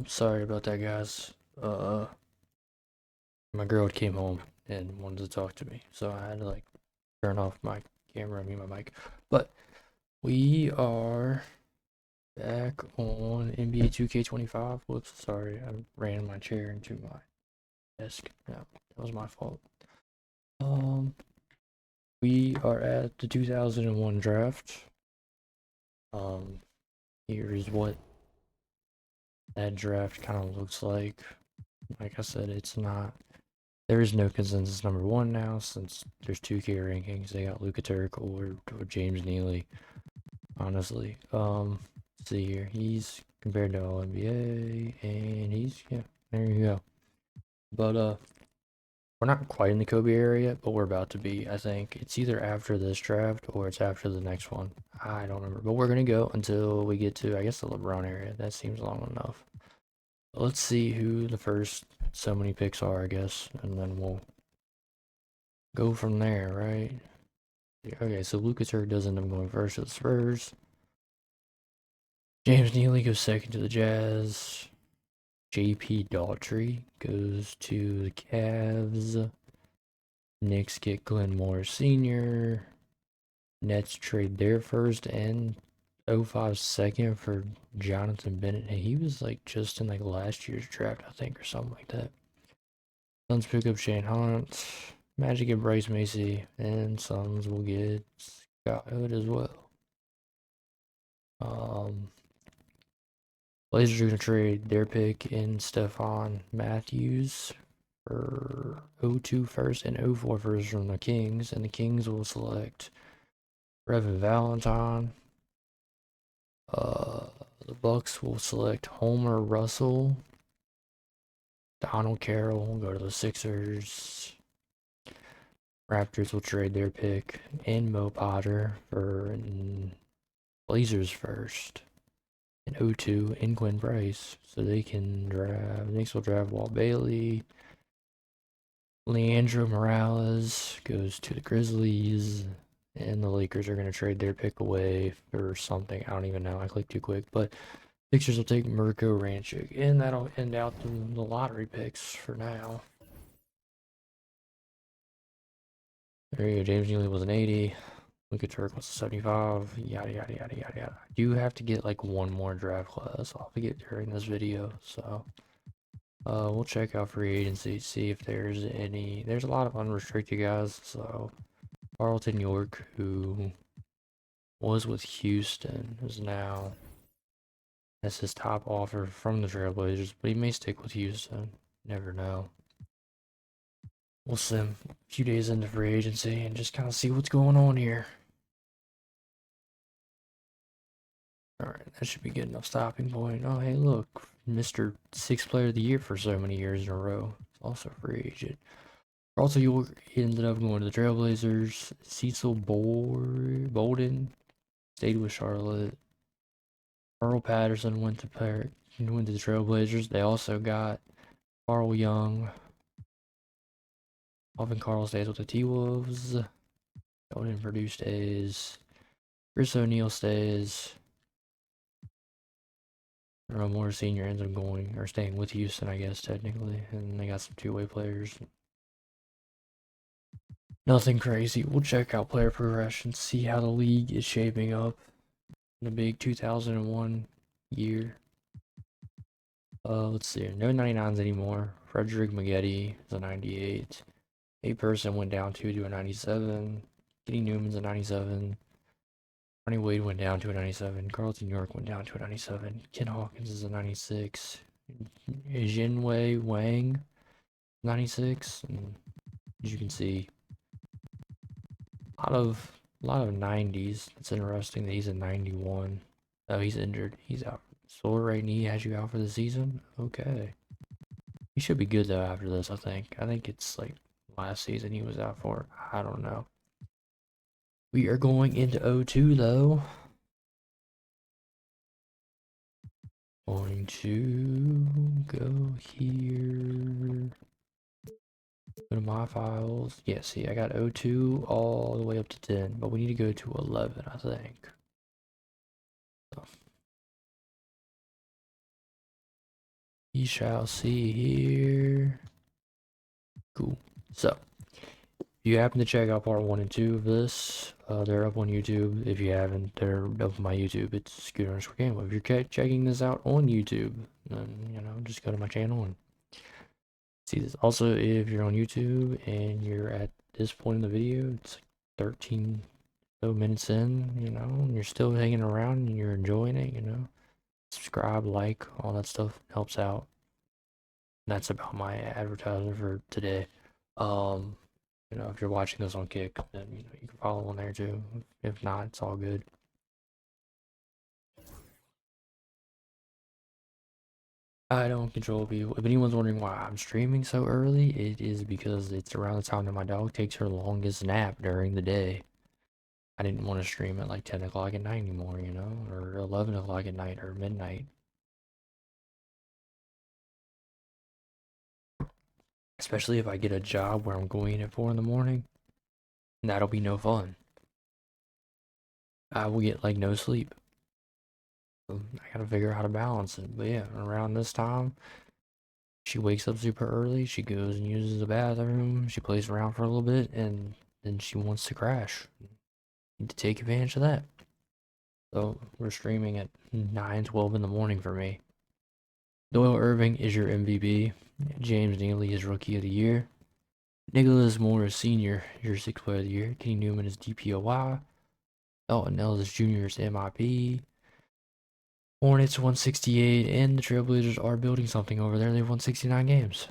Sorry about that, guys. My girl came home and wanted to talk to me, so I had to like turn off my camera and mute my mic. But we are back on NBA 2K25. Whoops, sorry, I ran my chair into my desk. No, that was my fault. Um, we are at the 2001 draft. Um, here's what that draft kind of looks like. Like I said, there is no consensus number one now since there's 2K rankings. They got Luka Turk or James Neely. Honestly, see here, he's compared to all NBA, and yeah, there you go. But we're not quite in the Kobe area yet, but we're about to be. I think it's either after this draft or it's after the next one. I don't remember, but we're gonna go until we get to, I guess, the LeBron area. That seems long enough. Let's see who the first so many picks are, I guess, and then we'll go from there, right? Okay, so Lucas Turk does end up going first to the Spurs. James Neely goes second to the Jazz. JP Daughtry goes to the Cavs. Knicks get Glenn Morris Sr. Nets trade their first and 05 second for Jonathan Bennett. Hey, he was like just in like last year's draft, I think, or something like that. Suns pick up Shane Hunt. Magic get Bryce Macy. And Suns will get Scott Hood as well. Blazers are going to trade their pick in Stephon Matthews for 02 first and 04 first from the Kings, and the Kings will select Brevin Valentine. The Bucks will select Homer Russell. Donald Carroll will go to the Sixers. Raptors will trade their pick in Mo Potter for Blazers first. And 02 in Quinn Price, so they can draft. Knicks will draft Walt Bailey. Leandro Morales goes to the Grizzlies, and the Lakers are going to trade their pick away for something. I don't even know. I clicked too quick, but Sixers will take Mirko Ranchuk, and that'll end out the lottery picks for now. There you go. James Neely was an 80. Luka Turk was a 75. Yada yada yada yada yada. I do have to get like one more draft class. I'll have to get during this video, so we'll check out free agency, see if there's any. There's a lot of unrestricted guys, so Carlton York, who was with Houston, is now that's his top offer from the Trailblazers, but he may stick with Houston. Never know. We'll see him a few days into free agency and just kind of see what's going on here. Alright, that should be good enough stopping point. Oh, hey, look, Mr. Sixth Player of the Year for so many years in a row. Also free agent. Also, York ended up going to the Trailblazers. Cecil Bolden stayed with Charlotte. Earl Patterson went to the Trailblazers. They also got Carl Young. Alvin Carl stays with the T-Wolves. Golden Purdue stays. Chris O'Neal stays. Moore Sr. ends up staying with Houston, I guess, technically. And they got some two-way players. Nothing crazy. We'll check out player progression, see how the league is shaping up in the big 2001 year. Let's see. No 99s anymore. Frederick Maggette is a 98. A person went down to a 97. Kenny Newman's a 97. Ronnie Wade went down to a 97. Carlton York went down to a 97. Ken Hawkins is a 96. Jinwei Wang, 96. And as you can see, a lot of 90s. It's interesting that he's a 91. Oh, he's injured. He's out. Sore right knee has you out for the season? Okay. He should be good though after this, I think. I think it's like last season he was out for. I don't know. We are going into 02 though. Going to go here. Go to my files. Yeah, see, I got 02 all the way up to 10, but we need to go to 11, I think. So. We shall see here. Cool. So, if you happen to check out part 1 and 2 of this, they're up on YouTube. If you haven't, they're up on my YouTube. It's Scooter_Game. If you're checking this out on YouTube, then, you know, just go to my channel and see this. Also, if you're on YouTube and you're at this point in the video, it's like 13 minutes in, you know, and you're still hanging around and you're enjoying it, you know, subscribe, like, all that stuff helps out. And that's about my advertisement for today. You know, if you're watching this on Kick, then you know you can follow on there too. If not, it's all good. I don't control people. If anyone's wondering why I'm streaming so early, it is because it's around the time that my dog takes her longest nap during the day. I didn't want to stream at like 10 o'clock at night anymore, you know, or 11 o'clock at night or midnight. Especially if I get a job where I'm going in at 4 in the morning, that'll be no fun. I will get like no sleep. So I gotta figure out how to balance it. But yeah, around this time, she wakes up super early, she goes and uses the bathroom, she plays around for a little bit, and then she wants to crash. Need to take advantage of that. So we're streaming at 9:12 in the morning for me. Doyle Irving is your MVP. James Neely is Rookie of the Year. Nicholas Morris Sr., your 6th Player of the Year. Kenny Newman is DPOY. Elton Ellis Jr. is MIP. Hornets 168, and the Trailblazers are building something over there. They've won 69 games.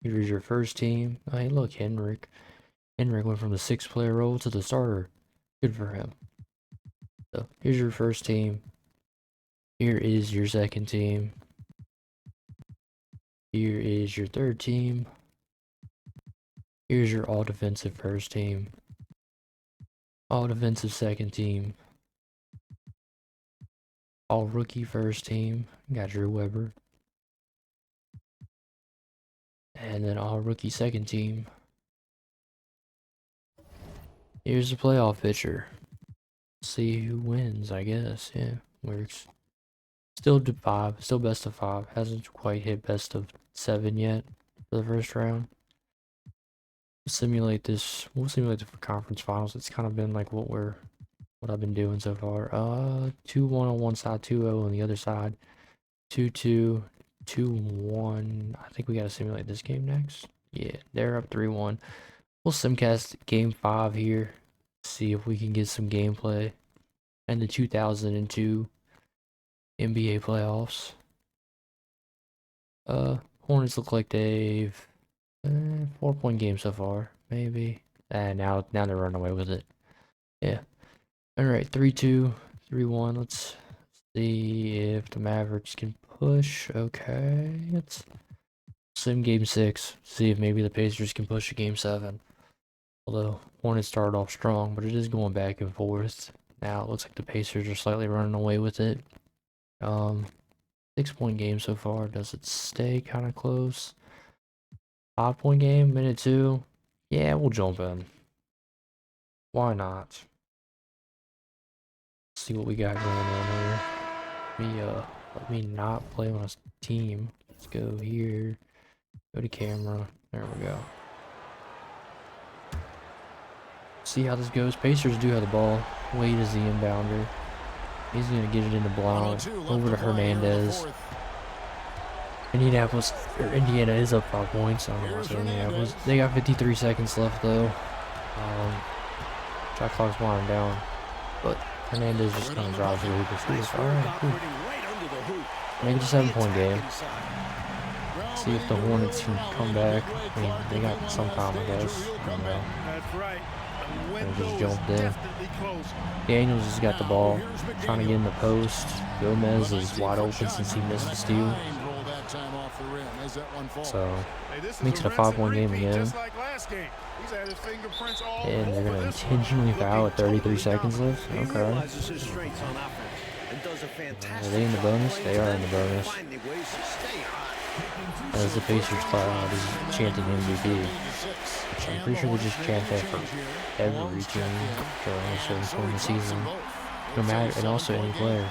Here's your first team. Hey, look, Henrik. Henrik went from the 6th player role to the starter. Good for him. So, here's your first team. Here is your second team. Here is your third team. Here's your all defensive first team. All defensive second team. All rookie first team. Got Drew Weber. And then all rookie second team. Here's the playoff picture. See who wins, I guess. Yeah, works. Still to 5, still best of 5. Hasn't quite hit best of 7 yet for the first round. We'll simulate this. We'll simulate the conference finals. It's kind of been like what I've been doing so far. 2-1 on one side, 2-0 on the other side. 2-2, 2-1. I think we gotta simulate this game next. Yeah, they're up 3-1. We'll simcast game 5 here. See if we can get some gameplay. And the 2002 NBA playoffs. Hornets look like they've 4-point game so far, maybe. And now they're running away with it. Yeah. Alright, 3-2, 3-1. Let's see if the Mavericks can push. Okay. Let's sim game 6. See if maybe the Pacers can push to game 7. Although Hornets started off strong, but it is going back and forth. Now it looks like the Pacers are slightly running away with it. 6-point game so far. Does it stay kind of close? 5-point game, minute 2. Yeah, we'll jump in. Why not? Let's see what we got going on here. Let me not play on a team. Let's go here. Go to camera. There we go. See how this goes. Pacers do have the ball. Wade is the inbounder. He's gonna get it into Blount. Over to Hernandez. Indiana is up 5 points. I don't know what's Indianapolis. They got 53 seconds left though. Shot clock's winding down. But Hernandez just kind of drives the hoop and shoots. Alright, cool. Make it a 7-point game. See if the Hornets can come back. I mean, they got some time, I guess. I don't know. They just jumped in. Daniels has got the ball, trying to get in the post. Gomez is wide open since he missed the steal. So, makes it a 5-point game again. And they're going to intentionally foul with 33 seconds left. Okay. Are they in the bonus? They are in the bonus. As the Pacers crowd is chanting MVP. Which I'm pretty sure they just chant that for every team during a certain point in the season. No matter, and also any player.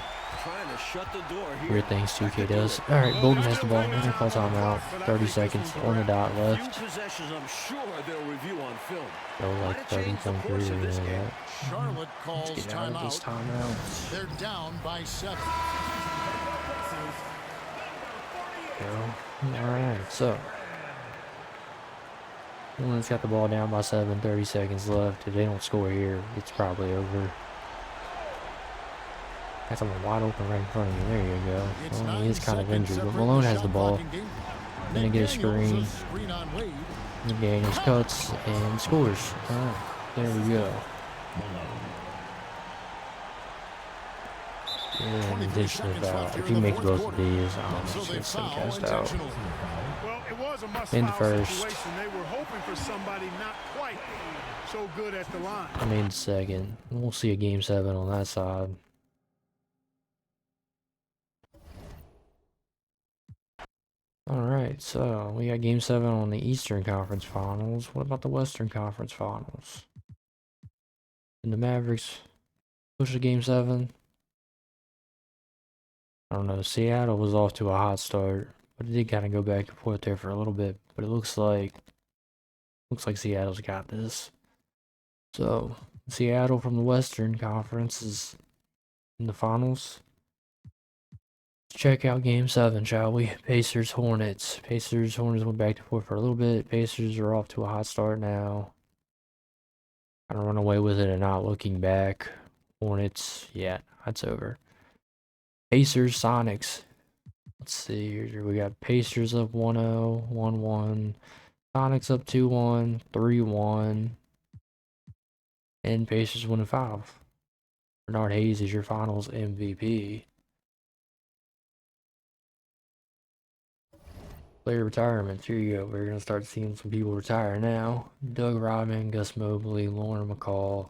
Weird things 2K does. Alright, Bolden has the ball. We're gonna call timeout. 30 seconds on the dot left. So like 30.3 or anything like that. Charlotte calls Let's get out of this timeout. They're down by 7. Alright, so Hornets got the ball down by 7, 30 seconds left. If they don't score here, it's probably over. Got someone wide open right in front of me. There you go. Well, he is kind of injured, but Malone has the ball. Gonna get a screen. McDaniels cuts and scores. Alright, there we go. And addition of that, if he makes both of these, I'm just gonna send cast out. In the first. I mean second. We'll see a game 7 on that side. Alright, so we got game 7 on the Eastern Conference Finals. What about the Western Conference Finals? And the Mavericks push to game 7. I don't know, Seattle was off to a hot start, but it did kind of go back and forth there for a little bit. But it looks like Seattle's got this. So Seattle from the Western Conference is in the finals. Let's check out game 7, shall we? Pacers Hornets. Hornets went back and forth for a little bit. Pacers are off to a hot start now. Kind of run away with it and not looking back. Hornets, yeah, that's over. Pacers, Sonics. Let's see here. We got Pacers up 1-0, 1-1. Sonics up 2-1, 3-1. And Pacers winning 5. Bernard Hayes is your finals MVP. Player retirements. Here you go. We're going to start seeing some people retire now. Doug Rodman, Gus Mobley, Lauren McCall,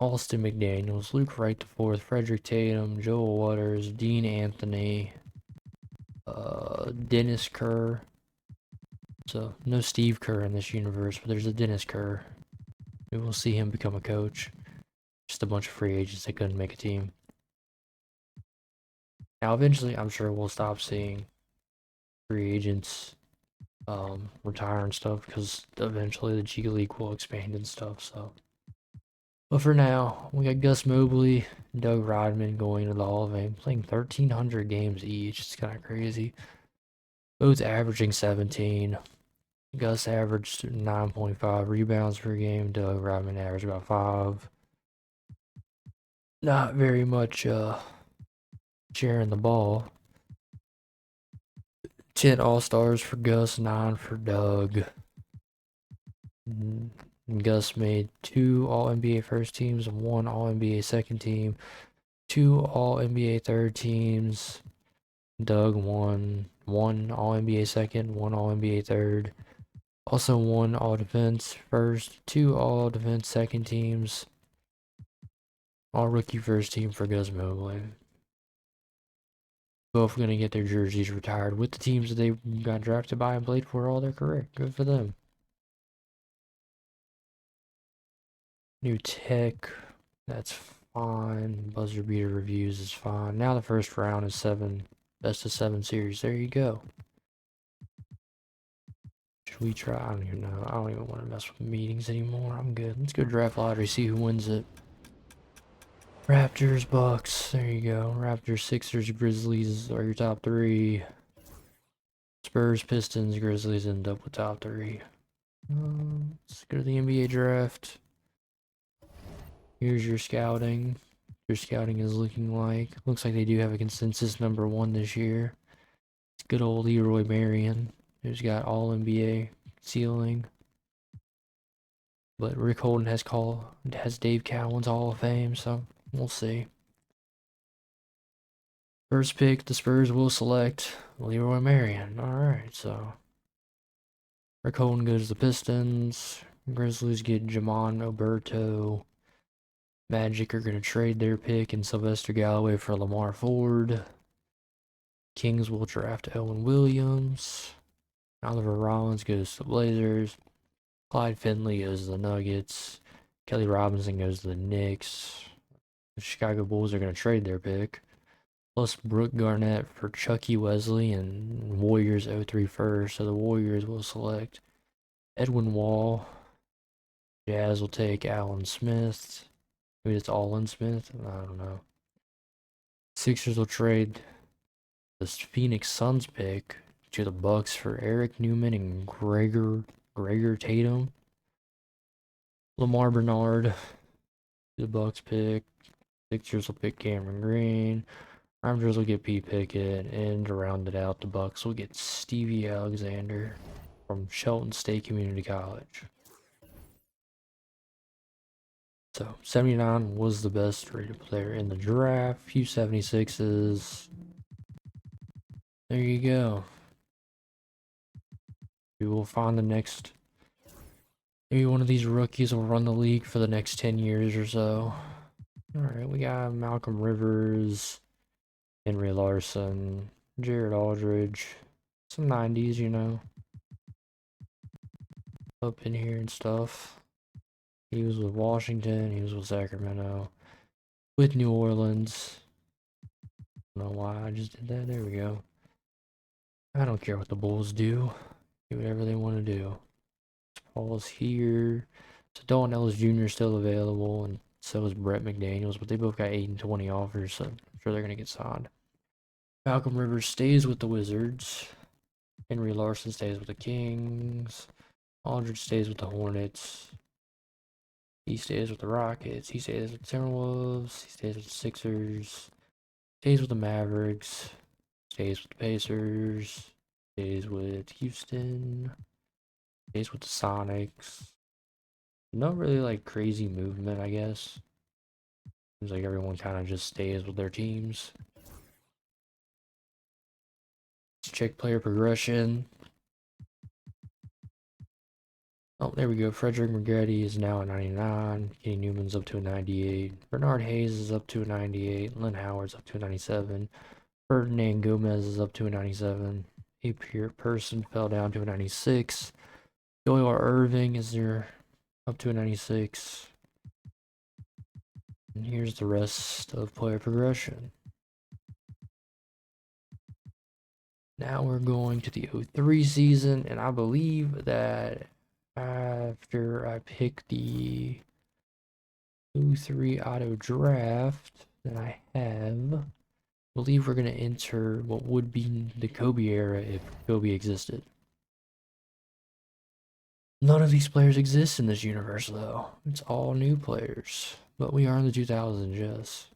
Austin McDaniels, Luke Wright IV, Frederick Tatum, Joel Waters, Dean Anthony, Dennis Kerr. So, no Steve Kerr in this universe, but there's a Dennis Kerr. We will see him become a coach. Just a bunch of free agents that couldn't make a team. Now, eventually, I'm sure we'll stop seeing free agents retire and stuff, because eventually the G League will expand and stuff, so. But for now, we got Gus Mobley and Doug Rodman going to the Hall of Fame, playing 1,300 games each. It's kind of crazy. Both averaging 17. Gus averaged 9.5 rebounds per game. Doug Rodman averaged about 5. Not very much sharing the ball. 10 All-Stars for Gus, 9 for Doug. And Gus made 2 All-NBA first teams, 1 All-NBA second team, 2 All-NBA third teams. Doug won 1 All-NBA second, 1 All-NBA third. Also 1 All-Defense first, 2 All-Defense second teams. All-Rookie first team for Gus Mobley. Both going to get their jerseys retired with the teams that they got drafted by and played for all their career. Good for them. New tech, that's fine. Buzzer beater reviews is fine. Now the first round is 7, best of 7 series. There you go. Should we try? I don't even know. I don't even want to mess with meetings anymore. I'm good. Let's go draft lottery, see who wins it. Raptors, Bucks. There you go. Raptors, Sixers, Grizzlies are your top 3. Spurs, Pistons, Grizzlies end up with top 3. Let's go to the NBA draft. Here's your scouting. Your scouting is looking like. Looks like they do have a consensus number 1 this year. It's good old Leroy Marion, who's got all NBA ceiling. But Rick Holden has Dave Cowan's Hall of Fame, so we'll see. First pick, the Spurs will select Leroy Marion. Alright, so Rick Holden goes to the Pistons. Grizzlies get Jamon Oberto. Magic are going to trade their pick and Sylvester Galloway for Lamar Ford. Kings will draft Owen Williams. Oliver Rollins goes to the Blazers. Clyde Finley goes to the Nuggets. Kelly Robinson goes to the Knicks. The Chicago Bulls are going to trade their pick. plus Brooke Garnett for Chucky Wesley and Warriors 03 first. So the Warriors will select Edwin Wall. Jazz will take Allen Smith. Maybe it's Allen Smith. I don't know. Sixers will trade this Phoenix Suns pick to the Bucks for Eric Newman and Gregor Tatum. Lamar Bernard, the Bucks pick. Sixers will pick Cameron Green. Raptors will get P. Pickett, and to round it out, the Bucks will get Stevie Alexander from Shelton State Community College. So 79 was the best rated player in the draft. Few 76s. There you go. We will find the next. Maybe one of these rookies will run the league for the next 10 years or so. Alright, we got Malcolm Rivers, Henry Larson, Jared Aldridge, some 90s, you know, up in here and stuff. He was with Washington, he was with Sacramento, with New Orleans. I don't know why I just did that. There we go. I don't care what the Bulls do. Do whatever they want to do. Paul's here. So Dalton Ellis Jr. is still available, and so is Brett McDaniels, but they both got 8 and 20 offers, so I'm sure they're going to get signed. Malcolm Rivers stays with the Wizards. Henry Larson stays with the Kings. Aldridge stays with the Hornets. He stays with the Rockets. He stays with the Timberwolves. He stays with the Sixers. Stays with the Mavericks. Stays with the Pacers. Stays with Houston. Stays with the Sonics. No really like crazy movement, I guess. Seems like everyone kind of just stays with their teams. Let's check player progression. Oh, there we go. Frederick Magretti is now a 99. Kenny Newman's up to a 98. Bernard Hayes is up to a 98. Lynn Howard's up to a 97. Ferdinand Gomez is up to a 97. A Person fell down to a 96. Doyle Irving is there up to a 96. And here's the rest of player progression. Now we're going to the 03 season, and I believe that after I pick the 03 auto draft that I have, I believe we're going to enter what would be the Kobe era if Kobe existed. None of these players exist in this universe, though. It's all new players. But we are in the 2000s, yes.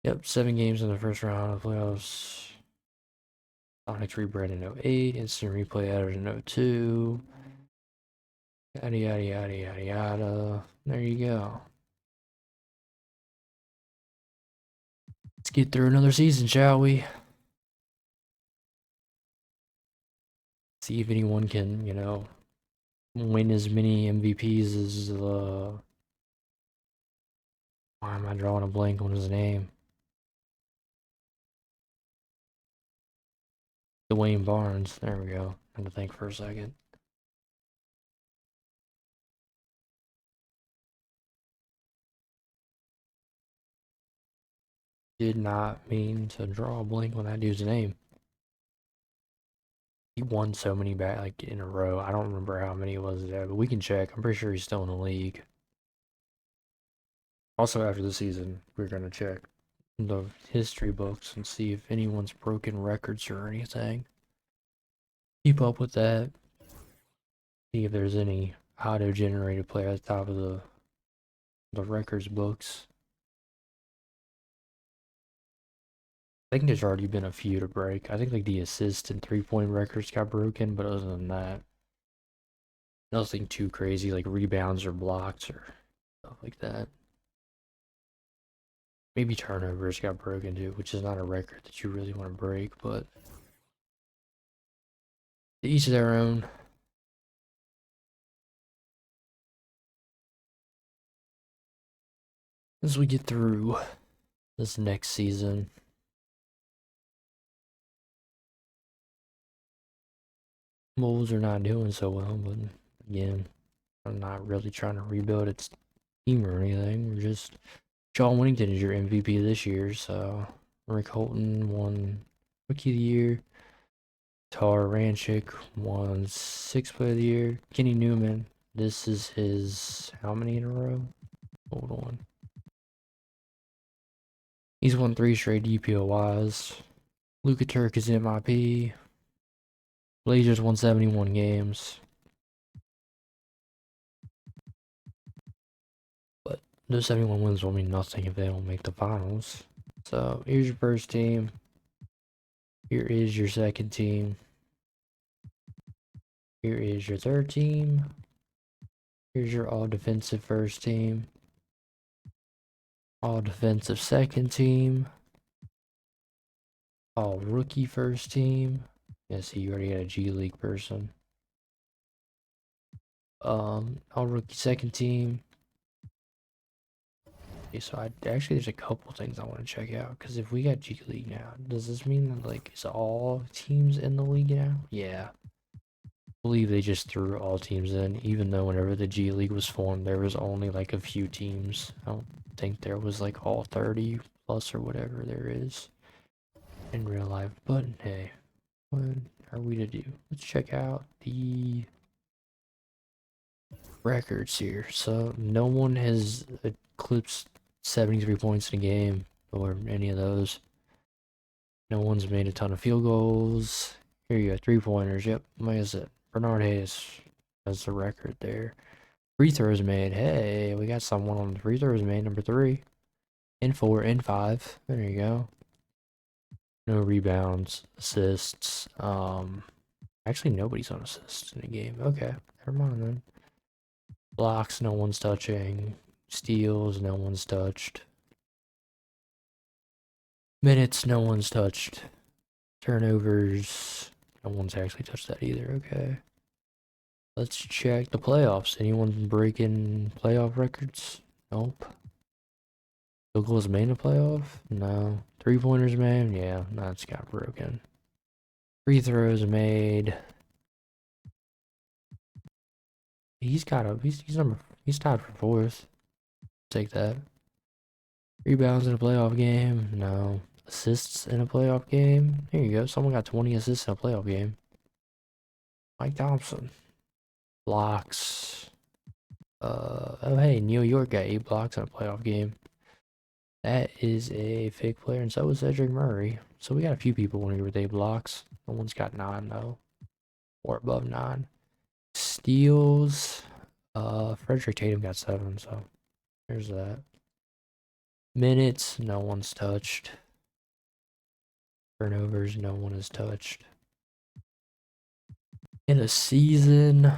Yep, 7 games in the first round of playoffs. Sonics rebrand in 08. Instant replay added in 02. Yada, yada, yada, yada, yada. There you go. Let's get through another season, shall we? See if anyone can, you know, win as many MVPs as why am I drawing a blank on his name? Dwayne Barnes. There we go. I had to think for a second. Did not mean to draw a blank on that dude's name. He won so many back like in a row. I don't remember how many it was there, but we can check. I'm pretty sure he's still in the league. Also, after the season, we're gonna check the history books and see if anyone's broken records or anything. Keep up with that. See if there's any auto-generated player at the top of the records books. I think there's already been a few to break. I think like the assist and 3-point records got broken, but other than that, nothing too crazy like rebounds or blocks or stuff like that. Maybe turnovers got broken too, which is not a record that you really want to break, but to each their own. As we get through this next season, Wolves are not doing so well, but again, I'm not really trying to rebuild its team or anything. We're just John Winnington is your MVP this year, so Rick Holton won Rookie of the Year. Tar Ranchik won 6th Player of the Year. Kenny Newman, this is his how many in a row? Hold on. He's won 3 straight DPOYs. Luka Turk is MIP. Blazers won 71 games. But those 71 wins will mean nothing if they don't make the finals. So here's your first team. Here is your second team. Here is your third team. Here's your all defensive first team. All defensive second team. All rookie first team. Yes, you already got a G League person. All rookie second team. Okay, so actually there's a couple things I want to check out, because if we got G League now, does this mean that like is all teams in the league now? Yeah. I believe they just threw all teams in, even though whenever the G League was formed there was only like a few teams. I don't think there was like all 30 plus or whatever there is in real life. But hey, what are we to do? Let's check out the records here. So no one has eclipsed 73 points in a game or any of those. No one's made a ton of field goals. Here you go, 3-pointers. Yep, like I said, Bernard Hayes has the record there. Free throws made. Hey, we got someone on the free throws made, number 3. And 4 and 5. There you go. No rebounds, assists. Actually nobody's on assists in a game. Okay, never mind then. Blocks, no one's touching. Steals, no one's touched. Minutes, no one's touched. Turnovers, no one's actually touched that either. Okay. Let's check the playoffs. Anyone breaking playoff records? Nope. Field goals made in a playoff? No. 3-pointers made? Yeah, that's got broken. Free throws made. He's tied for 4th. Take that. Rebounds in a playoff game? No. Assists in a playoff game? Here you go. Someone got 20 assists in a playoff game. Mike Thompson. Blocks. Oh hey, New York got 8 blocks in a playoff game. That is a fake player, and so is Cedric Murray. So we got a few people in here with 8 blocks. No one's got 9 though. Or above 9. Steals. Frederick Tatum got 7, so there's that. Minutes, no one's touched. Turnovers, no one has touched. In a season,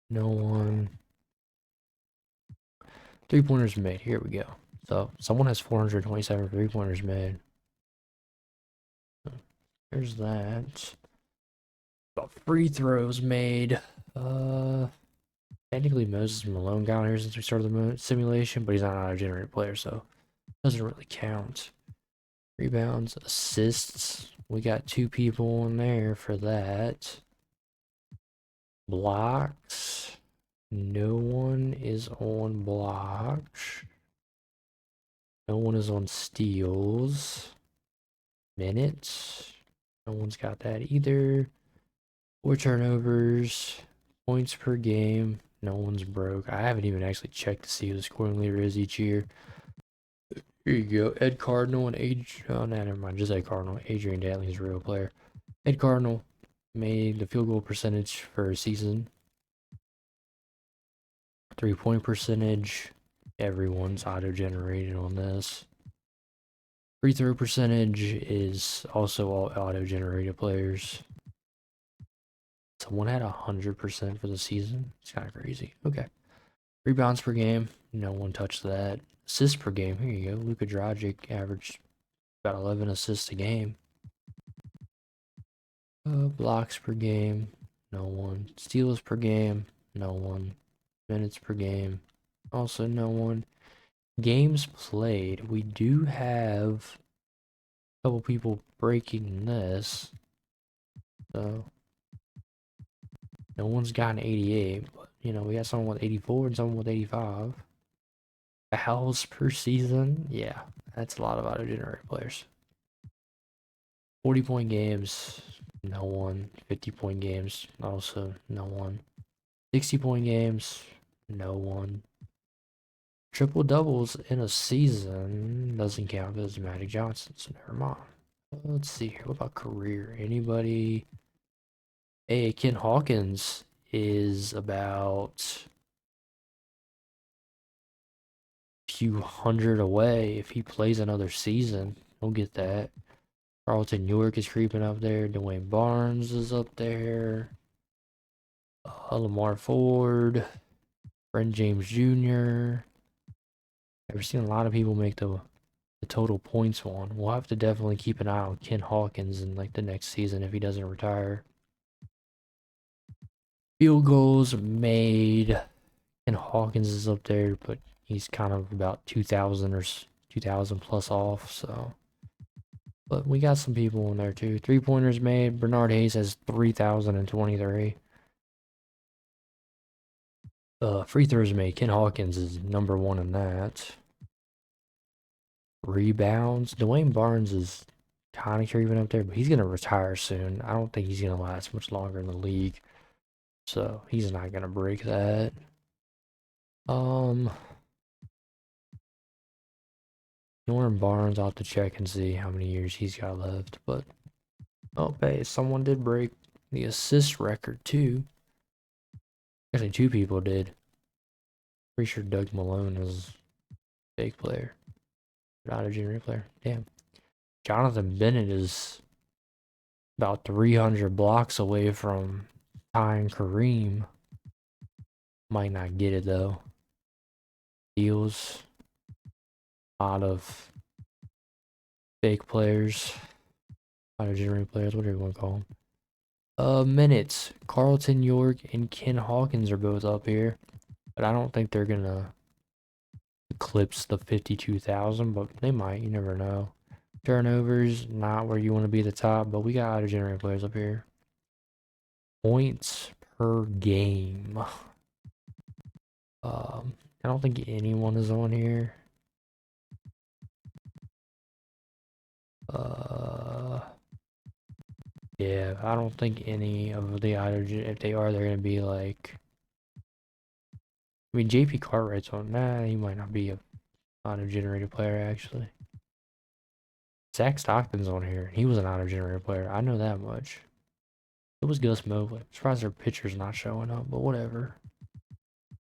no one. 3-pointers made. Here we go. So someone has 427 3-pointers made. There's that. About free throws made. Technically Moses Malone got here since we started the simulation, but he's not an auto-generated player, so doesn't really count. Rebounds, assists. We got 2 people in there for that. Blocks. No one is on blocks. No one is on steals. Minutes. No one's got that either. 4 turnovers. Points per game. No one's broke. I haven't even actually checked to see who the scoring leader is each year. Here you go. Ed Cardinal and oh, no, never mind. Just Ed Cardinal. Adrian Dantley's a real player. Ed Cardinal made the field goal percentage for a season. 3-point percentage. Everyone's auto-generated on this. Free throw percentage is also all auto-generated players. Someone had 100% for the season. It's kind of crazy. Okay. Rebounds per game. No one touched that. Assists per game. Here you go. Luka Dragic averaged about 11 assists a game. Blocks per game. No one. Steals per game. No one. Minutes per game. Also no one. Games played. We do have a couple people breaking this. So no one's gotten 88, but you know, we got someone with 84 and someone with 85. Fouls per season. Yeah, that's a lot of auto-generated players. 40-point games, no one. 50-point games, also no one. 60-point games, no one. Triple doubles in a season doesn't count because it's Magic Johnson, so never mind. Let's see here. What about career? Anybody? Hey, Ken Hawkins is about a few hundred away. If he plays another season, he'll get that. Carlton York is creeping up there. Dwayne Barnes is up there. Lamar Ford. Brent James Jr. I've seen a lot of people make the total points one. We'll have to definitely keep an eye on Ken Hawkins in like the next season if he doesn't retire. Field goals made. Ken Hawkins is up there, but he's kind of about 2,000 or 2,000 plus off, so. But we got some people in there too. 3-pointers made. Bernard Hayes has 3,023. Free throws made. Ken Hawkins is number one in that. Rebounds. Dwayne Barnes is kind of creeping up there, but he's going to retire soon. I don't think he's going to last much longer in the league. So he's not going to break that. Norman Barnes, I'll have to check and see how many years he's got left. But, oh, hey, someone did break the assist record too. Actually, 2 people did. Pretty sure Doug Malone is a fake player. Not a junior player. Damn. Jonathan Bennett is about 300 blocks away from tying Kareem. Might not get it though. Deals. A lot of fake players. Autogenerated players, whatever you want to call them. Minutes. Carlton York and Ken Hawkins are both up here. But I don't think they're gonna eclipse the 52,000, but they might, you never know. Turnovers, not where you want to be at the top, but we got auto-generated players up here. Points per game. I don't think anyone is on here. Yeah, I don't think any of the if they are, they're gonna be like. I mean, JP Cartwright's on. Nah, he might not be a auto-generated player actually. Zach Stockton's on here. He was an auto-generated player. I know that much. It was Gus Mobley. Surprised their pitcher's not showing up, but whatever.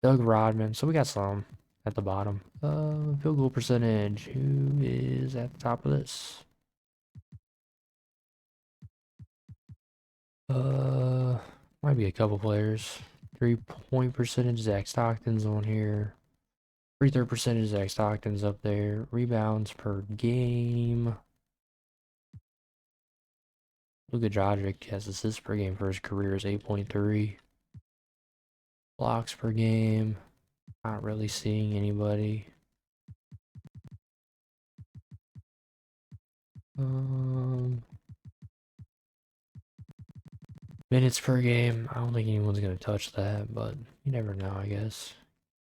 Doug Rodman. So we got some at the bottom. Field goal percentage. Who is at the top of this? Might be a couple players. 3-point percentage. Zach Stockton's on here. Free throw percentage. Zach Stockton's up there. Rebounds per game. Luka Doncic has assists per game for his career is 8.3. Blocks per game. Not really seeing anybody. Minutes per game. I don't think anyone's gonna touch that, but you never know, I guess.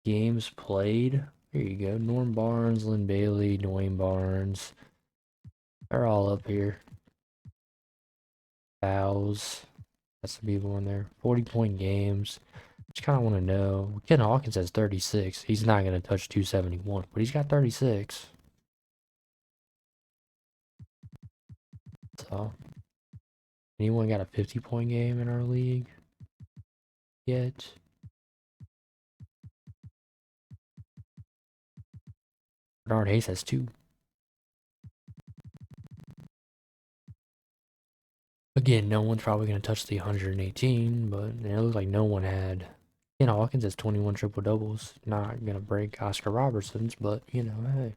Games played. There you go. Norm Barnes, Lynn Bailey, Dwayne Barnes. They're all up here. Fouls. That's the people in there. 40-point games. Just kind of want to know. Ken Hawkins has 36. He's not going to touch 271, but he's got 36. So, anyone got a 50-point game in our league yet? Bernard Hayes has 2. Again, no one's probably going to touch the 118, but it looks like no one had. Ken Hawkins has 21 triple doubles. Not going to break Oscar Robertson's, but, you know, hey.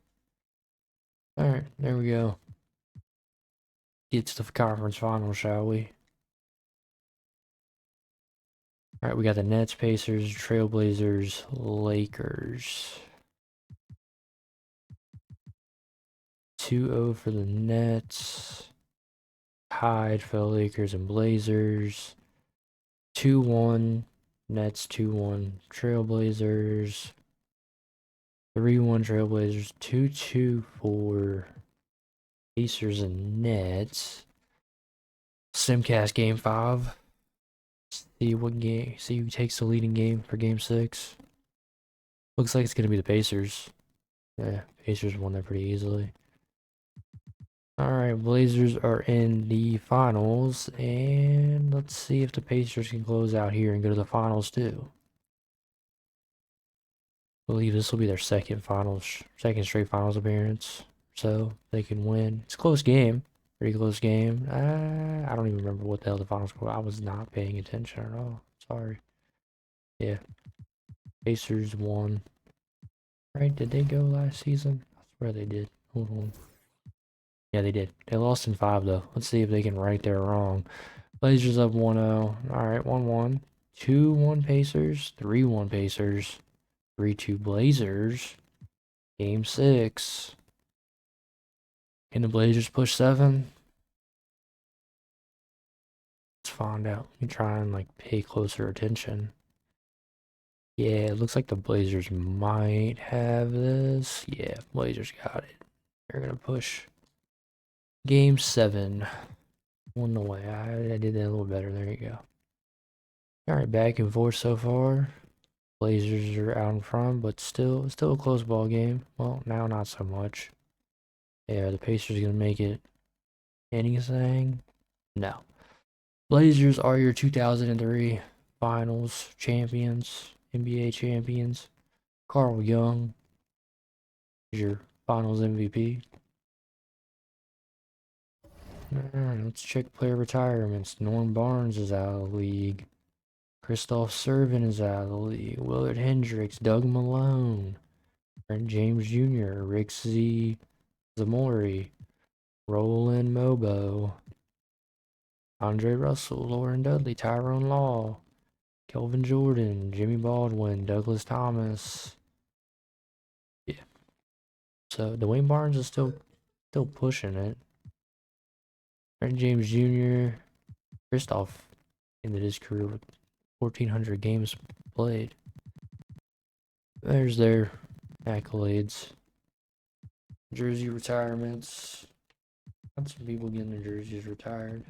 Alright, there we go. Get to the conference final, shall we? Alright, we got the Nets, Pacers, Trailblazers, Lakers. 2-0 for the Nets. Tied for the Lakers and Blazers. 2-1 Nets, 2-1 Trailblazers. 3-1 Trailblazers. 2-2 for Pacers and Nets. Simcast Game 5. See who takes the leading game for Game 6. Looks like it's gonna be the Pacers. Yeah, Pacers won that pretty easily. Alright, Blazers are in the finals, and let's see if the Pacers can close out here and go to the finals too. I believe this will be their second straight finals appearance. So they can win. It's a close game. Pretty close game. I don't even remember what the hell the finals were. I was not paying attention at all. Sorry. Yeah. Pacers won. Right? Did they go last season? I swear they did. Hold on. Yeah, they did. They lost in 5 though. Let's see if they can right their wrong. Blazers up 1-0. Alright, 1-1. 2-1 Pacers. 3-1 Pacers. 3-2 Blazers. Game 6. Can the Blazers push 7? Let's find out. Let me try and like pay closer attention. Yeah, it looks like the Blazers might have this. Yeah, Blazers got it. They're gonna push. Game 7. 1 away. I did that a little better. There you go. Alright, back and forth so far. Blazers are out in front, but still a close ball game. Well, now not so much. Yeah, the Pacers gonna make it anything? No. Blazers are your 2003 Finals champions, NBA champions. Carl Young is your Finals MVP. Alright, let's check player retirements. Norm Barnes is out of the league. Christoph Servin is out of the league. Willard Hendricks, Doug Malone, Brent James Jr., Rick Z. Zamori, Roland Mobo, Andre Russell, Lauren Dudley, Tyrone Law, Kelvin Jordan, Jimmy Baldwin, Douglas Thomas. Yeah. So Dwayne Barnes is still pushing it. Brent James Jr., Christoph ended his career with 1,400 games played. There's their accolades. Jersey retirements. Got some people getting their jerseys retired.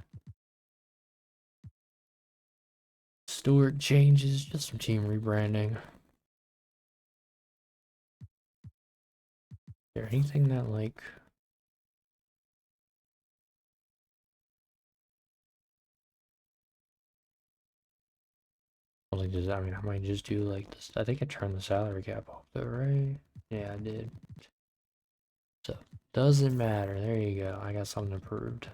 Stewart changes, just some team rebranding. Is there anything that like I mean, I might just do like this. I think I turned the salary cap off though, right? Yeah, I did. So, doesn't matter. There you go. I got something approved.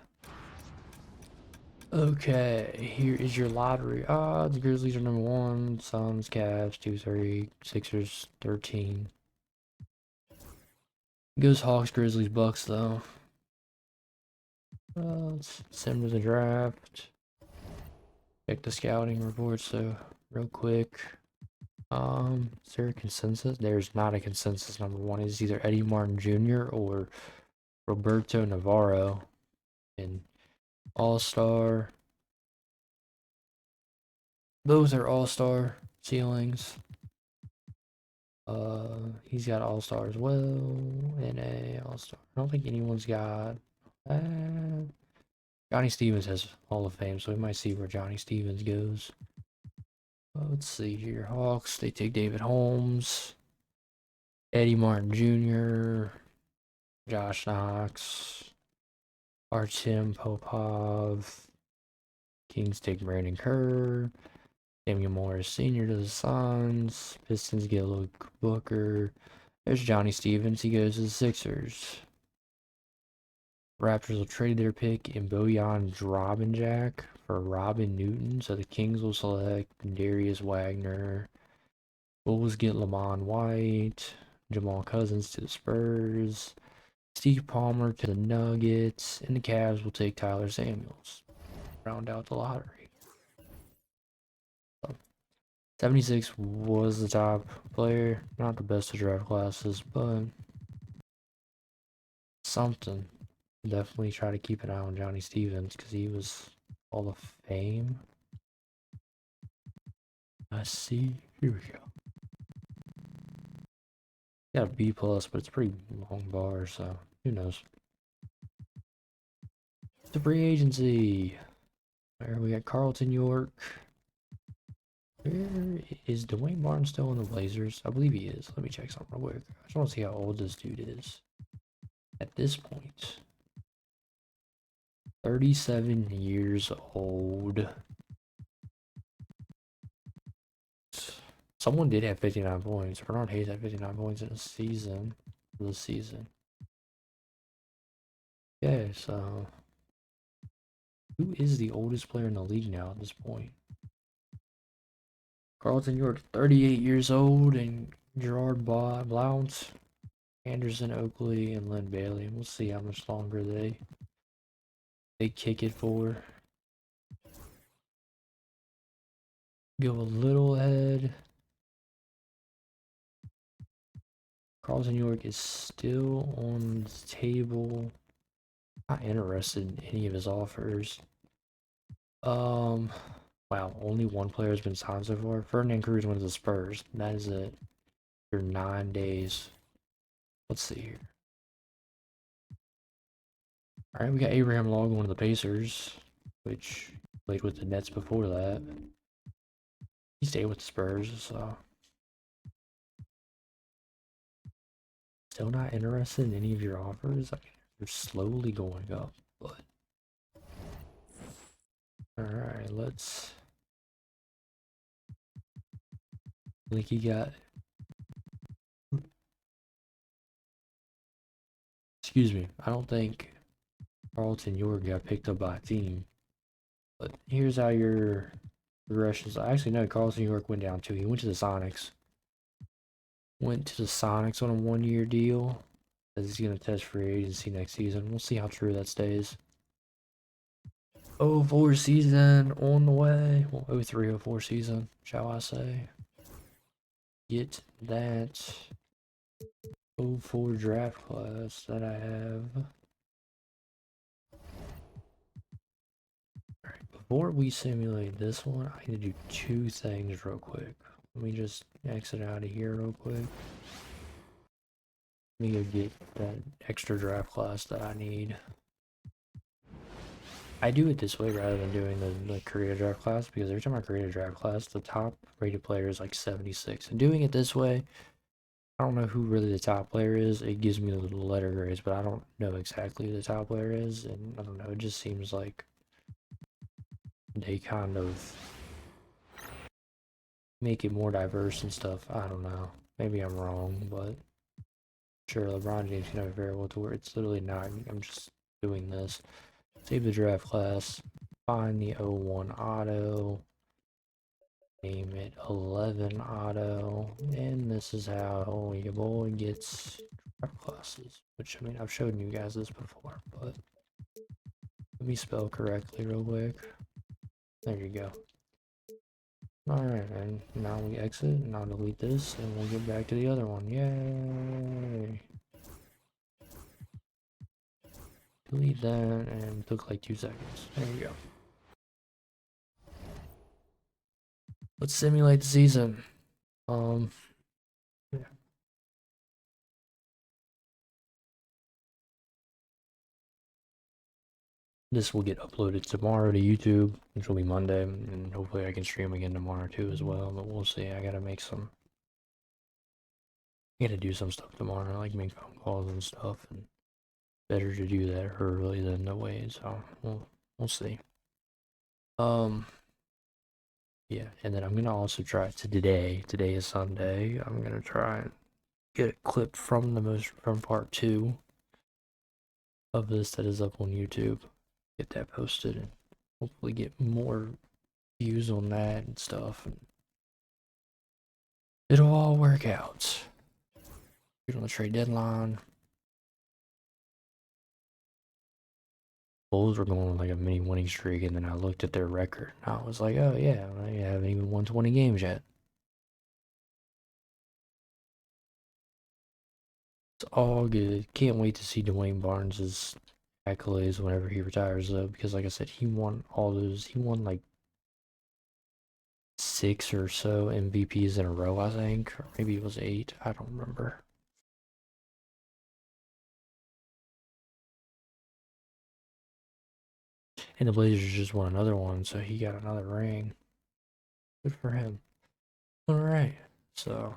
Okay, here is your lottery odds. Grizzlies are number 1. Suns, Cavs, 2, 3. Sixers, 13. Goes Hawks, Grizzlies, Bucks though. Let's send to the draft. Check the scouting reports though, real quick. Is there a consensus? There's not a consensus. Number 1 is either Eddie Martin Jr. or Roberto Navarro. And All-Star. Those are All-Star ceilings. He's got All-Star as well. NA All-Star. I don't think anyone's got. Johnny Stevens has Hall of Fame, so we might see where Johnny Stevens goes. Let's see here. Hawks, they take David Holmes, Eddie Martin Jr., Josh Knox, Artem Popov. Kings take Brandon Kerr, Samuel Morris Sr. to the Suns. Pistons get Luke Booker. There's Johnny Stevens. He goes to the Sixers. Raptors will trade their pick in Bojan Drobenjak for Robin Newton, so the Kings will select Darius Wagner. Bulls get Lamont White, Jamal Cousins to the Spurs, Steve Palmer to the Nuggets, and the Cavs will take Tyler Samuels. Round out the lottery. 76 was the top player, not the best of draft classes, but something. Definitely try to keep an eye on Johnny Stevens because he was Hall of Fame. I see. Here we go. Got a B+, but it's a pretty long bar, so who knows. The free agency. There we got Carlton York. Where is Dwayne Barnes still in the Blazers? I believe he is. Let me check something real quick. I just want to see how old this dude is. At this point, 37 years old. Someone did have 59 points. Bernard Hayes had 59 points in a season. This season. Yeah, so who is the oldest player in the league now at this point? Carlton York, 38 years old, and Gerard Blount, Anderson Oakley, and Len Bailey. We'll see how much longer they kick it for. Go a little ahead. Carlton York is still on the table. Not interested in any of his offers. Wow, only one player has been signed so far. Ferdinand Cruz went to the Spurs. That is it. For 9 days. Let's see here. Alright, we got Abraham Long going to the Pacers, which played with the Nets before that. He stayed with the Spurs, so. Still not interested in any of your offers? I mean, they're slowly going up, but. Alright, let's. I think he got. Excuse me, I don't think Carlton York got picked up by a team. But here's how your progressions. I actually know Carlton York went down too. He went to the Sonics. Went to the Sonics on a 1-year deal. Says he's gonna test free agency next season. We'll see how true that stays. 04 season on the way. Well, 03-04 season, shall I say. Get that 04 draft class that I have. Alright, before we simulate this one, I need to do 2 things real quick. Let me just exit out of here real quick. Let me go get that extra draft class that I need. I do it this way rather than doing the creator draft class, because every time I create a draft class, the top rated player is like 76. And doing it this way, I don't know who really the top player is. It gives me the little letter grades, but I don't know exactly who the top player is. And I don't know, it just seems like they kind of make it more diverse and stuff. I don't know. Maybe I'm wrong, but sure, LeBron James can have a variable to where it's literally not. I'm just doing this. Save the draft class. Find the 01 auto. Name it 11 auto. And this is how your boy gets draft classes. Which, I mean, I've showed you guys this before, but let me spell correctly real quick. There you go. Alright, and now we exit, and I'll delete this, and we'll get back to the other one. Yay! Delete that, and it took like 2 seconds. There you go. Let's simulate the season. Yeah. This will get uploaded tomorrow to YouTube, which will be Monday, and hopefully I can stream again tomorrow too as well, but we'll see. I gotta do some stuff tomorrow, like make phone calls and stuff, and better to do that early than the wait, so we'll see. Yeah, and then I'm gonna also try today is Sunday. I'm gonna try and get a clip from part 2 of this that is up on YouTube. Get that posted and hopefully get more views on that and stuff, and it'll all work out. Get on the trade deadline. Bulls were going on like a mini winning streak, and then I looked at their record and I was like, oh yeah, they haven't even won 20 games yet. It's all good. Can't wait to see Dwayne Barnes's accolades whenever he retires though, because like I said, he won like 6 or so MVPs in a row, I think, or maybe it was 8, I don't remember. And the Blazers just won another one, so he got another ring. Good for him. Alright, so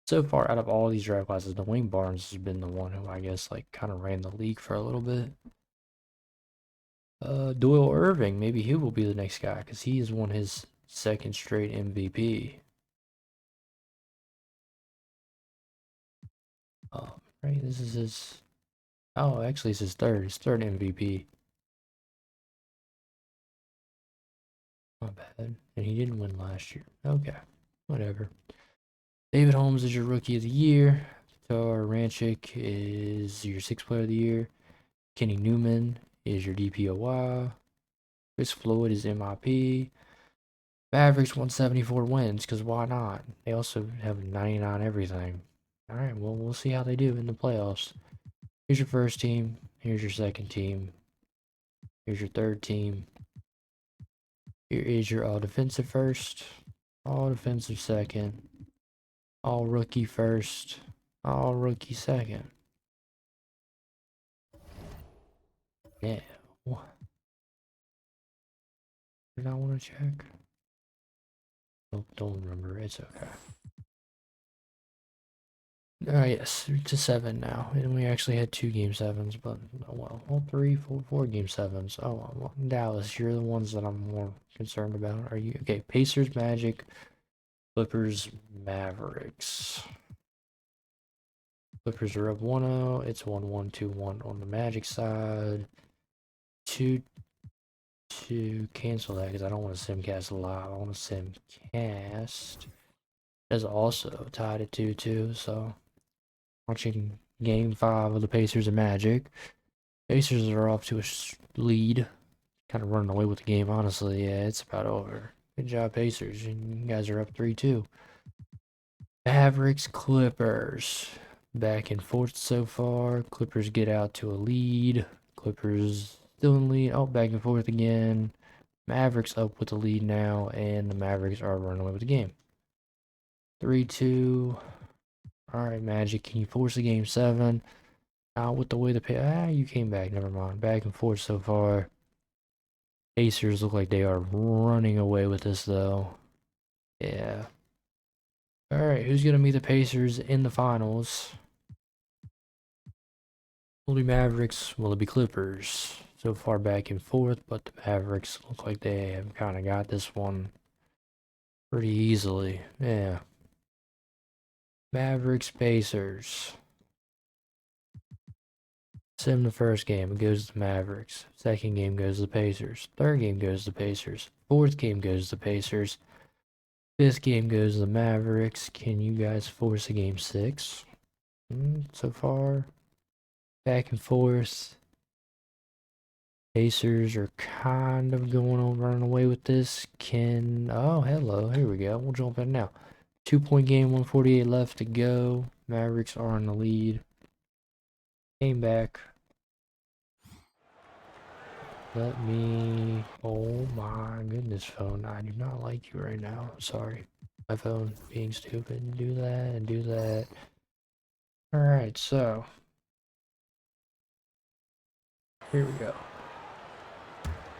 far out of all these draft classes, Dwayne Barnes has been the one who I guess like kind of ran the league for a little bit. Doyle Irving, maybe he will be the next guy because he has won his second straight MVP. Right, this is his. Oh, actually, it's his third MVP. Not bad, and he didn't win last year. Okay, whatever. David Holmes is your Rookie of the Year. Tar Ranchik is your Sixth Player of the Year. Kenny Newman is your DPOY. Chris Floyd is MIP. Mavericks 174 wins, because why not? They also have 99 everything. Alright, well, we'll see how they do in the playoffs. Here's your first team. Here's your second team. Here's your third team. Here is your all defensive first. All defensive second. All rookie first. All rookie second. Yeah. Did I want to check? Nope, don't remember. It's okay. Yes, to 7 now, and we actually had 2 game 7s, but oh well, all 4 game 7s. Oh well, Dallas, you're the ones that I'm more concerned about. Are you okay? Pacers, Magic, Clippers, Mavericks. Clippers are up 1-0. It's 1-1, 2-1 on the Magic side. 2 to cancel that because I don't want to simcast live. I want to simcast. Is also tied at 2-2, so watching game 5 of the Pacers and Magic. Pacers are off to a lead. Kind of running away with the game, honestly. Yeah, it's about over. Good job, Pacers. And you guys are up 3-2. Mavericks, Clippers. Back and forth so far. Clippers get out to a lead. Clippers still in lead. Oh, back and forth again. Mavericks up with the lead now, and the Mavericks are running away with the game. 3-2. Alright, Magic, can you force a game 7? Out with the way the you came back, never mind. Back and forth so far. Pacers look like they are running away with this, though. Yeah. Alright, who's going to meet the Pacers in the finals? Will it be Mavericks? Will it be Clippers? So far back and forth, but the Mavericks look like they have kind of got this one pretty easily. Yeah. Mavericks, Pacers. 7 the first game, it goes to the Mavericks. Second game goes to the Pacers. Third game goes to the Pacers. Fourth game goes to the Pacers. Fifth game goes to the Mavericks. Can you guys force a game 6? So far, back and forth. Pacers are kind of going on, running away with this. Oh, hello, here we go. We'll jump in now. 2-point game, 148 left to go. Mavericks are in the lead. Came back. Let me. Oh my goodness, phone. I do not like you right now. Sorry. My phone being stupid. Do that and do that. Alright, so. Here we go.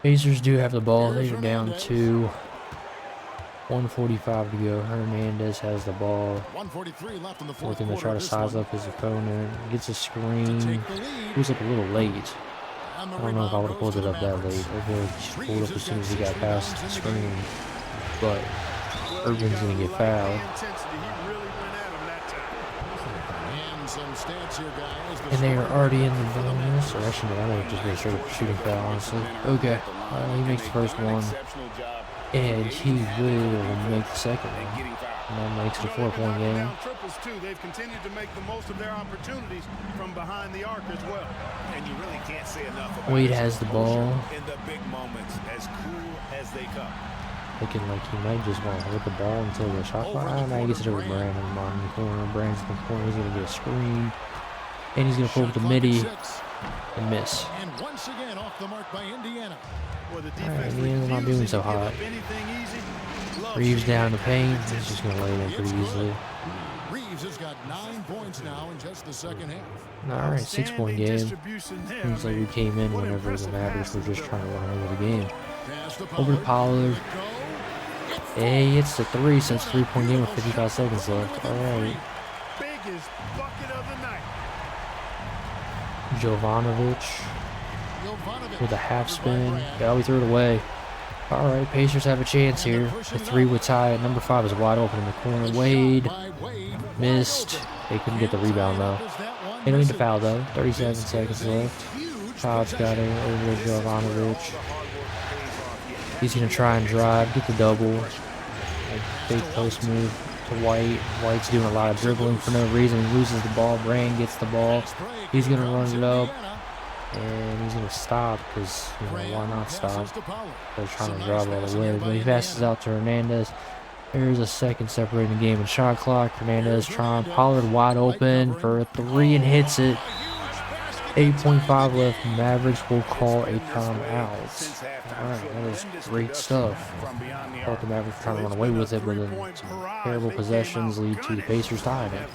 Pacers do have the ball. They are down to 1:45 to go. Hernandez has the ball. 1:43 left in the fourth Looking to try to size up his opponent. Gets a screen. He was up a little late. I don't know if I would have pulled it up that late. I feel like he should pull it up as soon as he got past the screen. But Urban's going to get fouled. And they are already in the bonus. Or actually, I might have just been straight up shooting foul, honestly. Okay. He makes the first one. And he will make the second one. And that makes it a 4-point game. Triples too. They've continued to make the most of their opportunities from behind the arc as well. And you really can't say enough about Wade has the ball. In the big moments, as cool as they come. Looking like he might just want to hold the ball until the shot clock. Now he gets it over Brandon in the corner. Brandon's in the corner. He's going to get a screen. And he's going to pull up the midi and miss. And once again off the mark by Indiana. Well, the Alright, Indiana's not doing so hot. Reeves down the paint. He's just gonna lay it in pretty easily. Reeves has got 9 points now in just the second half. All right, 6-point game. Seems like we came in whenever the Mavericks were just trying to run over the game. Over to Pollard. Hey, it's the 3 since 3-point game with 55 seconds left. All right. Biggest bucket of the night. Jovanovic with a half spin. Yeah, we threw it away. All right, Pacers have a chance here. The 3 would tie it. Number 5 is wide open in the corner. Wade missed. They couldn't get the rebound though. They don't need to foul though. 37 seconds left. Todd's got it over to Jovanovic. He's gonna try and drive, get the double. Big post move to White. White's doing a lot of dribbling for no reason. He loses the ball. Brand gets the ball. He's gonna run it up. And he's going to stop because, you know, why not stop? They're trying to drive all the way. But he passes out to Hernandez. There's a second separating the game and shot clock. Hernandez trying. Pollard wide open for a 3 and hits it. 8.5 left. Mavericks will call a timeout. Alright, that is great stuff. I thought the Mavericks were trying to run away with it, but then some terrible possessions lead to the Pacers tying it.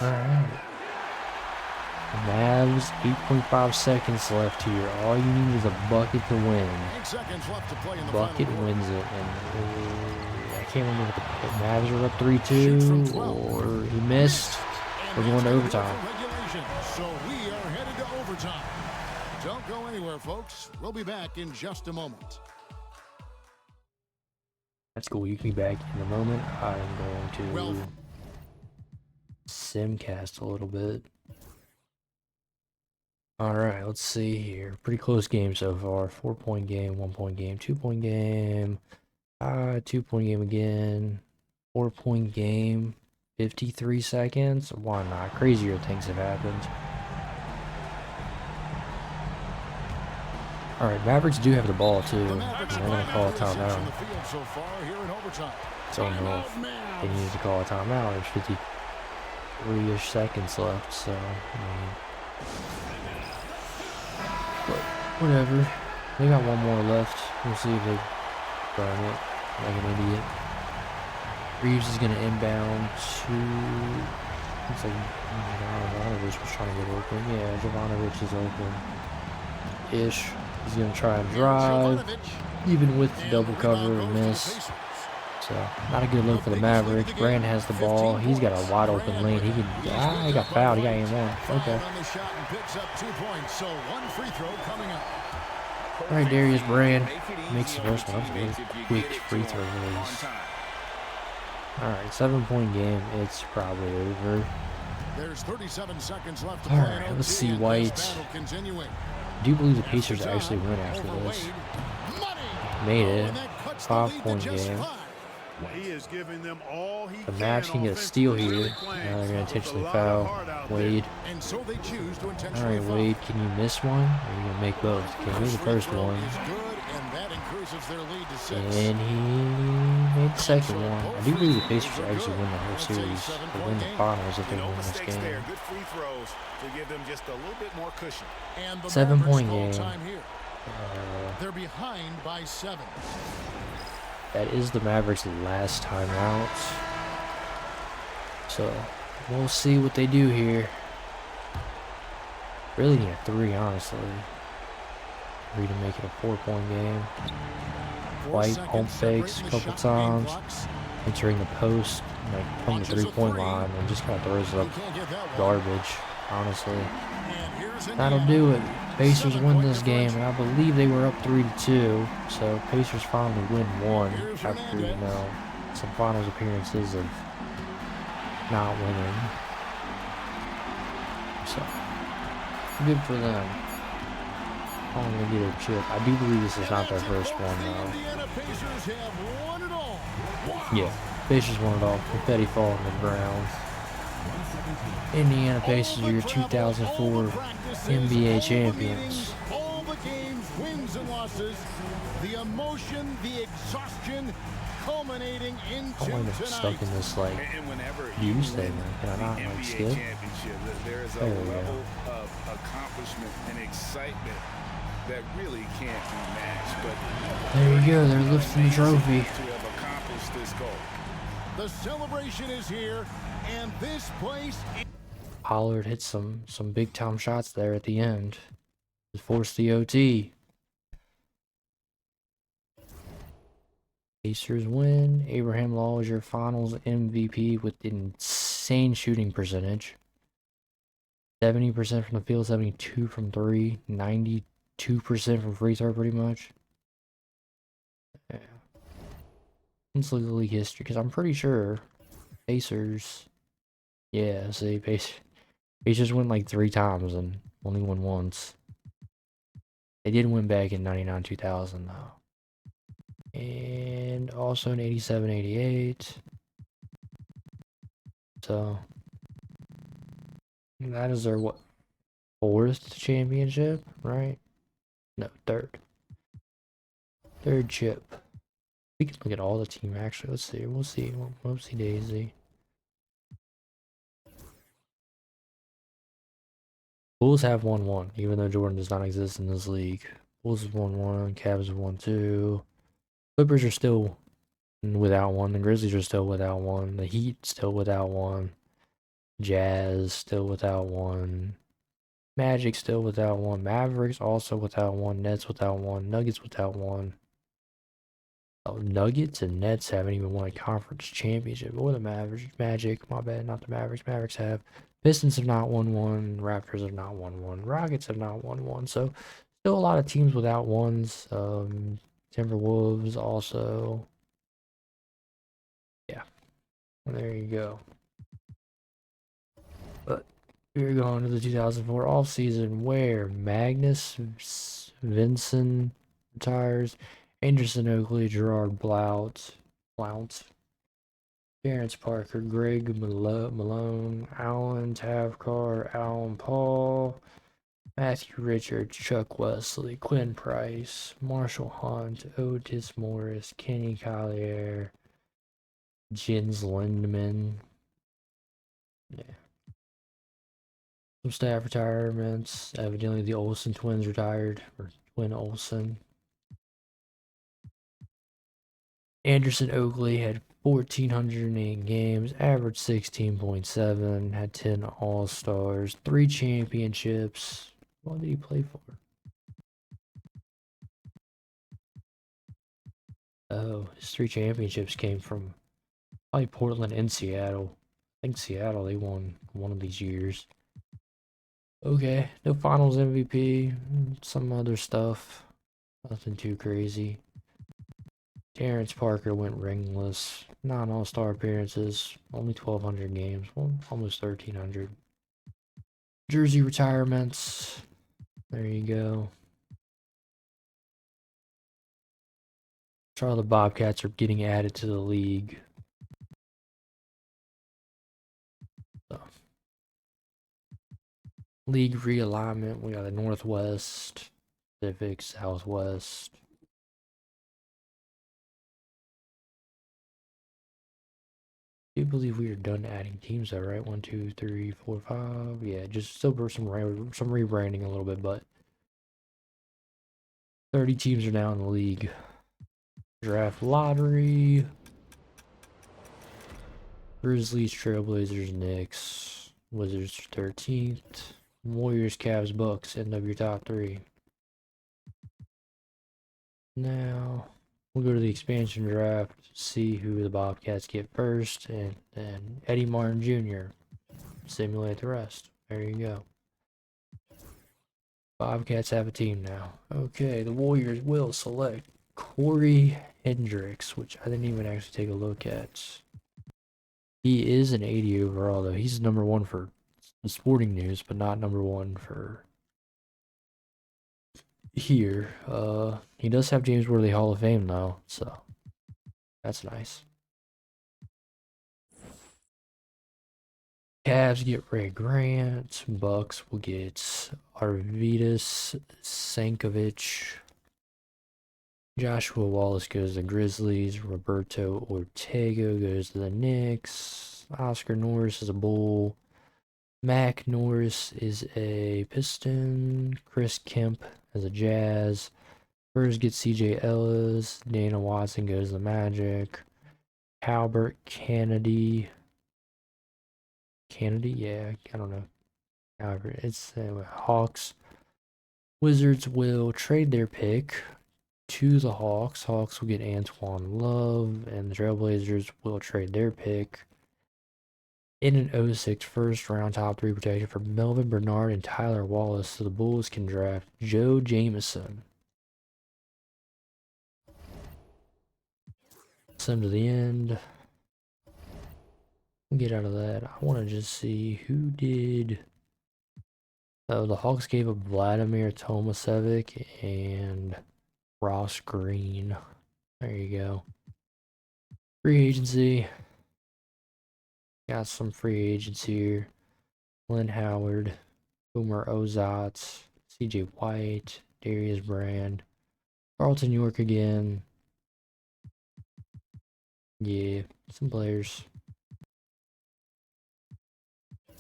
Alright. Mavs, 8.5 seconds left here. All you need is a bucket to win. Bucket wins it. And I can't remember if the Mavs are up 3-2 or he missed. We're going to overtime. So we are headed to overtime. Don't go anywhere, folks. We'll be back in just a moment. That's cool. You can be back in a moment. I'm going to simcast a little bit. Alright, let's see here. Pretty close game so far. 4-point game, 1-point game, 2-point game, 2-point game again, 4-point game, 53 seconds. Why not? Crazier things have happened. Alright, Mavericks do have the ball too. They're going to call a timeout. So I don't know if they needed to call a timeout. There's 53-ish seconds left, so but whatever. They got one more left. We'll see if they burn it like an idiot. Reeves is going to inbound to... Looks like Jovanovic was trying to get open. Yeah, Jovanovic is open. Ish. He's going to try and drive. Even with the double cover and miss. So, not a good look for the Mavericks. Brand has the ball. He's got a wide open lane. He can... he got fouled. He got in one. Okay. Alright, Darius Brand makes the first one. That was a really quick free throw release. Alright, 7-point game. It's probably over. There's 37 seconds left. Alright, let's see White. I do believe the Pacers actually win after this. Made it. 5-point game. The Mavs can get a steal here. Now they're going to intentionally foul Wade. Alright, Wade, can you miss one? Or are you going to make both? Okay, here's the first one. And he made the second one. I do believe the Pacers actually win the whole series. They win the finals if they win this game. 7-point game. They're behind by 7. That is the Mavericks' last timeout. So, we'll see what they do here. Really need a 3, honestly. 3 to make it a 4-point game. White pump fakes a couple times. Entering the post, like from the 3-point line, and just kind of throws up garbage, honestly. That'll do it. Pacers win this game, and I believe they were up 3-2. So Pacers finally win one after, you know, some finals appearances of not winning. So good for them. I'm gonna get a chip. I do believe this is not their first one though. Yeah, Pacers won it all. Confetti falling to the ground. Indiana Pacers are your 2004 NBA champions. All the games, wins and losses, the emotion, the exhaustion, culminating into I wind up stuck in this like view statement. Can I not like skip? There we go. Of accomplishment and excitement that really can't be matched. But There you go, they're lifting the trophy. To have accomplished this goal. The celebration is here, and this place. Pollard hit some big time shots there at the end to force the OT. Pacers win. Abraham Law is your finals MVP with insane shooting percentage. 70% from the field, 72 from three, 92% from free throw pretty much. Yeah. Let's look at the league history, because I'm pretty sure Pacers, yeah, see, Pacers won like 3 times and only won once. They did win back in 99-2000 though. And also in 87-88. So that is their what, 4th championship, right? No, 3rd. 3rd chip. We can look at all the team actually. Let's see. We'll see. Whoopsie daisy. Bulls have 1-1, even though Jordan does not exist in this league. Bulls have 1-1, Cavs have 1-2. Clippers are still without one. The Grizzlies are still without one. The Heat still without one. Jazz still without one. Magic still without one. Mavericks also without one. Nets without one. Nuggets without one. Oh, Nuggets and Nets haven't even won a conference championship. Or the Magic, my bad, not the Mavericks. Mavericks have. Pistons have not won one. Raptors have not won one. Rockets have not won one. So, still a lot of teams without ones. Timberwolves also. Yeah. There you go. But we're going to the 2004 offseason where Magnus Vincent retires. Anderson Oakley, Gerard Blount, Terrence Parker, Greg Malone, Alan Tavkar, Alan Paul, Matthew Richards, Chuck Wesley, Quinn Price, Marshall Hunt, Otis Morris, Kenny Collier, Jens Lindman. Yeah. Some staff retirements. Evidently the Olsen twins retired, or twin Olsen. Anderson Oakley had 1,408 games, averaged 16.7, had 10 All-Stars, 3 championships. What did he play for? Oh, his 3 championships came from probably Portland and Seattle. I think Seattle, they won one of these years. Okay, no finals MVP, some other stuff. Nothing too crazy. Terrence Parker went ringless. 9 All-Star appearances. Only 1,200 games. Well, almost 1,300. Jersey retirements. There you go. Charlotte Bobcats are getting added to the league. So. League realignment. We got the Northwest, Pacific, Southwest. I do believe we are done adding teams though, right? 1, 2, 3, 4, 5. Yeah, just still some rebranding a little bit, but 30 teams are now in the league. Draft lottery. Grizzlies, Trailblazers, Knicks, Wizards 13th. Warriors, Cavs, Bucks end up your top 3. Now we'll go to the expansion draft, see who the Bobcats get first, and then Eddie Martin Jr. simulate the rest. There you go. Bobcats have a team now. Okay, the Warriors will select Corey Hendricks, which I didn't even actually take a look at. He is an 80 overall, though. He's number 1 for the sporting news, but not number 1 for here. He does have James Worthy Hall of Fame, though, so that's nice. Cavs get Ray Grant. Bucks will get Arvydas Sankovic. Joshua Wallace goes to the Grizzlies. Roberto Ortega goes to the Knicks. Oscar Norris is a Bull. Mac Norris is a Piston. Chris Kemp is a Jazz. Spurs get CJ Ellis. Dana Watson goes to the Magic. Halbert Kennedy. Yeah, I don't know. However, it's Hawks. Wizards will trade their pick to the Hawks. Hawks will get Antoine Love, and the Trailblazers will trade their pick in an 06 first round top 3 protection for Melvin Bernard and Tyler Wallace, so the Bulls can draft Joe Jamison. Send to the end. We'll get out of that. I want to just see who did. Oh, the Hawks gave up Vladimir Tomasevic and Ross Green. There you go. Free agency. Got some free agents here. Lynn Howard, Boomer Ozotz, CJ White, Darius Brand, Carlton York again. Yeah, some players.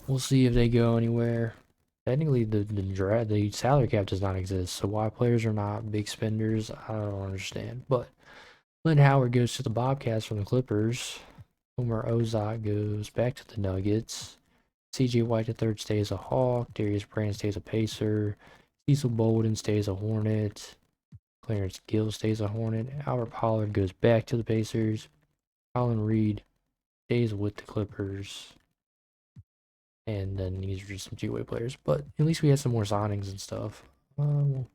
We'll see if they go anywhere. Technically, the salary cap does not exist, so why players are not big spenders, I don't understand. But Lynn Howard goes to the Bobcats from the Clippers. Boomer Ozot goes back to the Nuggets. CJ White III stays a Hawk. Darius Brand stays a Pacer. Cecil Bolden stays a Hornet. Clarence Gill stays a Hornet. Albert Pollard goes back to the Pacers. Colin Reed stays with the Clippers. And then these are just some two-way players. But at least we had some more signings and stuff. We'll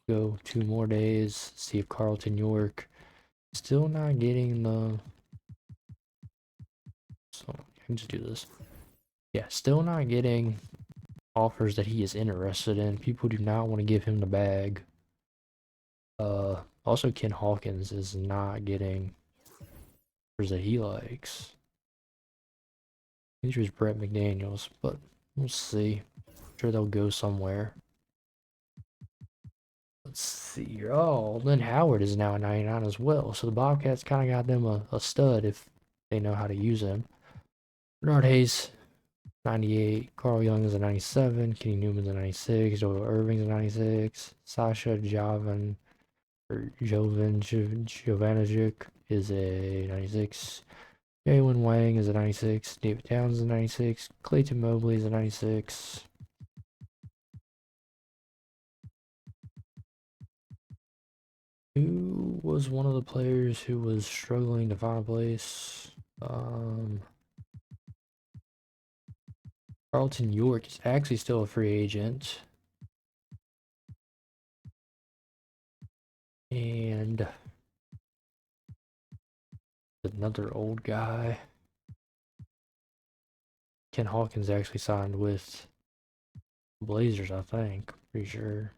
go 2 more days. See if Carlton York still not getting the... So I can just do this. Yeah, still not getting offers that he is interested in. People do not want to give him the bag. Also Ken Hawkins is not getting offers that he likes. Here's Brett McDaniels, but we'll see. I'm sure they'll go somewhere. Let's see here. Oh, Lynn Howard is now a 99 as well. So the Bobcats kind of got them a stud if they know how to use him. Bernard Hayes, 98. Carl Young is a 97. Kenny Newman's a 96. Joel Irving's a 96. Sasha Jovanovic is a 96. Jalen Wang is a 96. David Towns is a 96. Clayton Mobley is a 96. Who was one of the players who was struggling to find a place? Carlton York is actually still a free agent. And another old guy. Ken Hawkins actually signed with Blazers, I think. Pretty sure.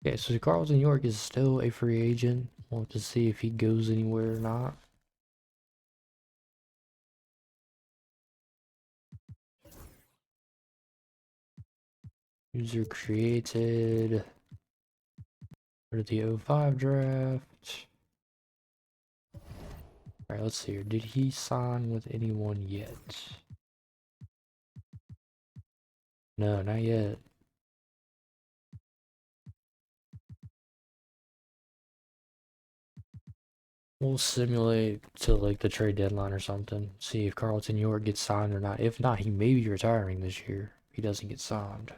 Okay, so Carlton York is still a free agent. We'll have to see if he goes anywhere or not. User created for the 05 draft. Alright, let's see here. Did he sign with anyone yet? No, not yet. We'll simulate to like the trade deadline or something. See if Carlton York gets signed or not. If not, he may be retiring this year if he doesn't get signed.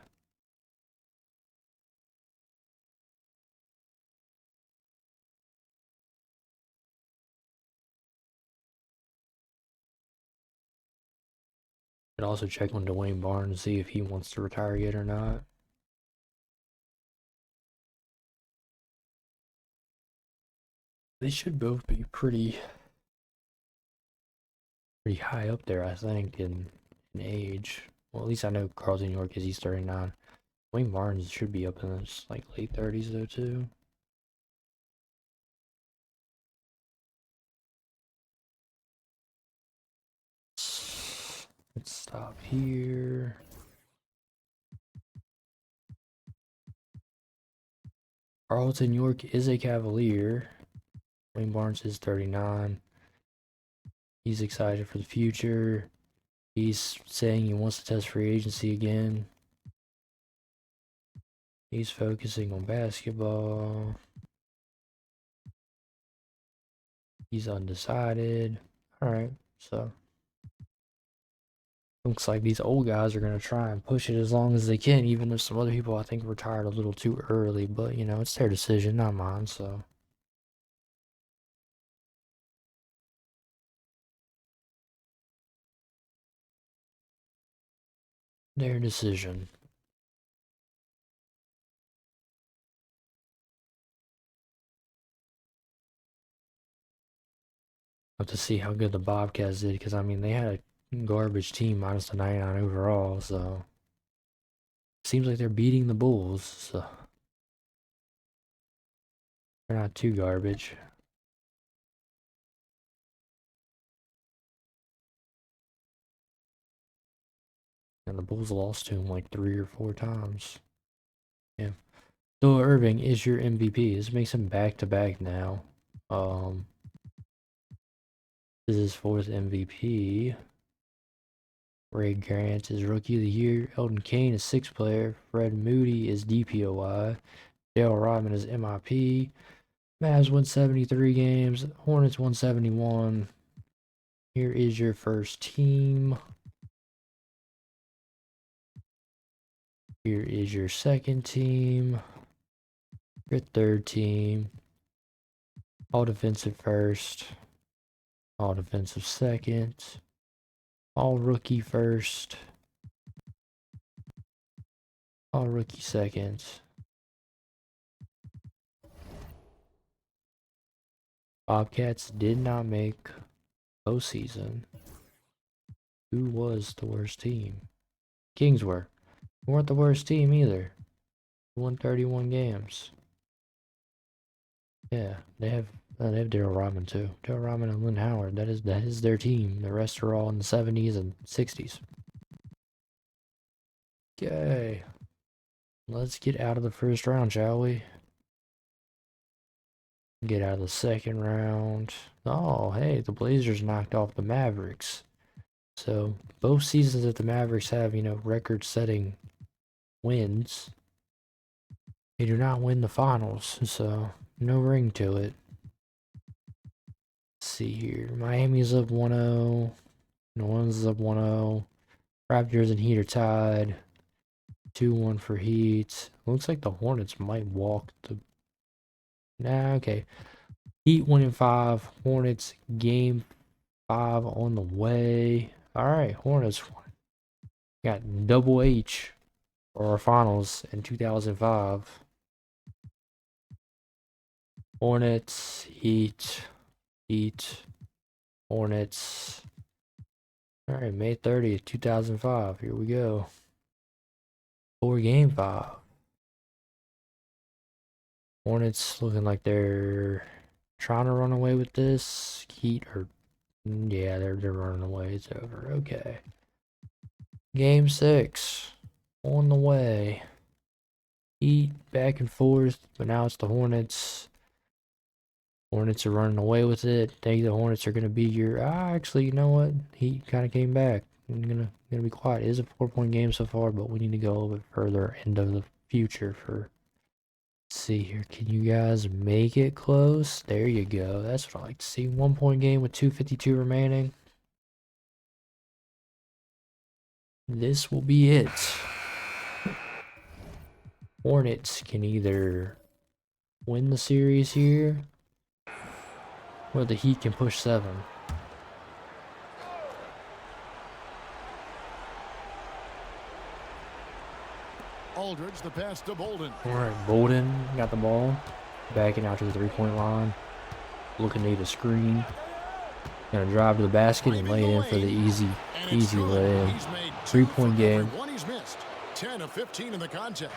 And also check on Dwayne Barnes, see if he wants to retire yet or not. They should both be pretty high up there, I think, in age. Well, at least I know Carlton York is, he's 39. Dwayne Barnes should be up in his like late 30s though too. Let's stop here. Carlton York is a Cavalier. Dwayne Barnes is 39. He's excited for the future. He's saying he wants to test free agency again. He's focusing on basketball. He's undecided. Alright, so looks like these old guys are going to try and push it as long as they can, even if some other people I think retired a little too early. But, you know, it's their decision, not mine, so. Their decision. Have to see how good the Bobcats did, because, I mean, they had a garbage team minus the 99 overall, so. Seems like they're beating the Bulls, so. They're not too garbage. And the Bulls lost to him like 3 or 4 times. Yeah. So Irving is your MVP. This makes him back-to-back now. This is his 4th MVP. Ray Grant is Rookie of the Year. Elton Kane is 6th player. Fred Moody is DPOY. Dale Rodman is MIP. Mavs won 73 games. Hornets won 71. Here is your first team. Here is your second team. Your third team. All defensive first. All defensive second. All rookie first. All rookie second. Bobcats did not make postseason. Who was the worst team? Kings were. They weren't the worst team either. They won 31 games. Yeah, they have Daryl Rodman too. Daryl Rodman and Lynn Howard. That is their team. The rest are all in the 70s and 60s. Okay. Let's get out of the first round, shall we? Get out of the second round. Oh, hey, the Blazers knocked off the Mavericks. So, both seasons that the Mavericks have, you know, record-setting wins, they do not win the finals, so no ring to it. Let's see here. Miami's up 1-0. New Orleans is up 1-0. Raptors and Heat are tied. 2-1 for Heat. Looks like the Hornets might walk the... Nah, okay. Heat 1-5. Hornets game 5 on the way. Alright, Hornets got double H for our finals in 2005. Hornets, Heat, Hornets. Alright, May 30th, 2005. Here we go. For game 5. Hornets looking like they're trying to run away with this. Heat are, yeah, they're running away. It's over. Okay. Game 6 on the way. Heat back and forth, but now it's the Hornets. Hornets are running away with it. I think the Hornets are gonna be your. Actually, you know what? Heat kind of came back. I'm gonna be quiet. It is a 4-point game so far, but we need to go a little bit further into the future for. Let's see here. Can you guys make it close? There you go. That's what I like to see. 1-point game with 2:52 remaining. This will be it. Hornets can either win the series here, or the Heat can push 7. Aldridge, the pass to Bolden. Alright, Bolden got the ball. Backing out to the 3-point line. Looking to need a screen. Gonna drive to the basket and lay it in for the easy lay-in. 3-point game. 10 of 15 in the contest.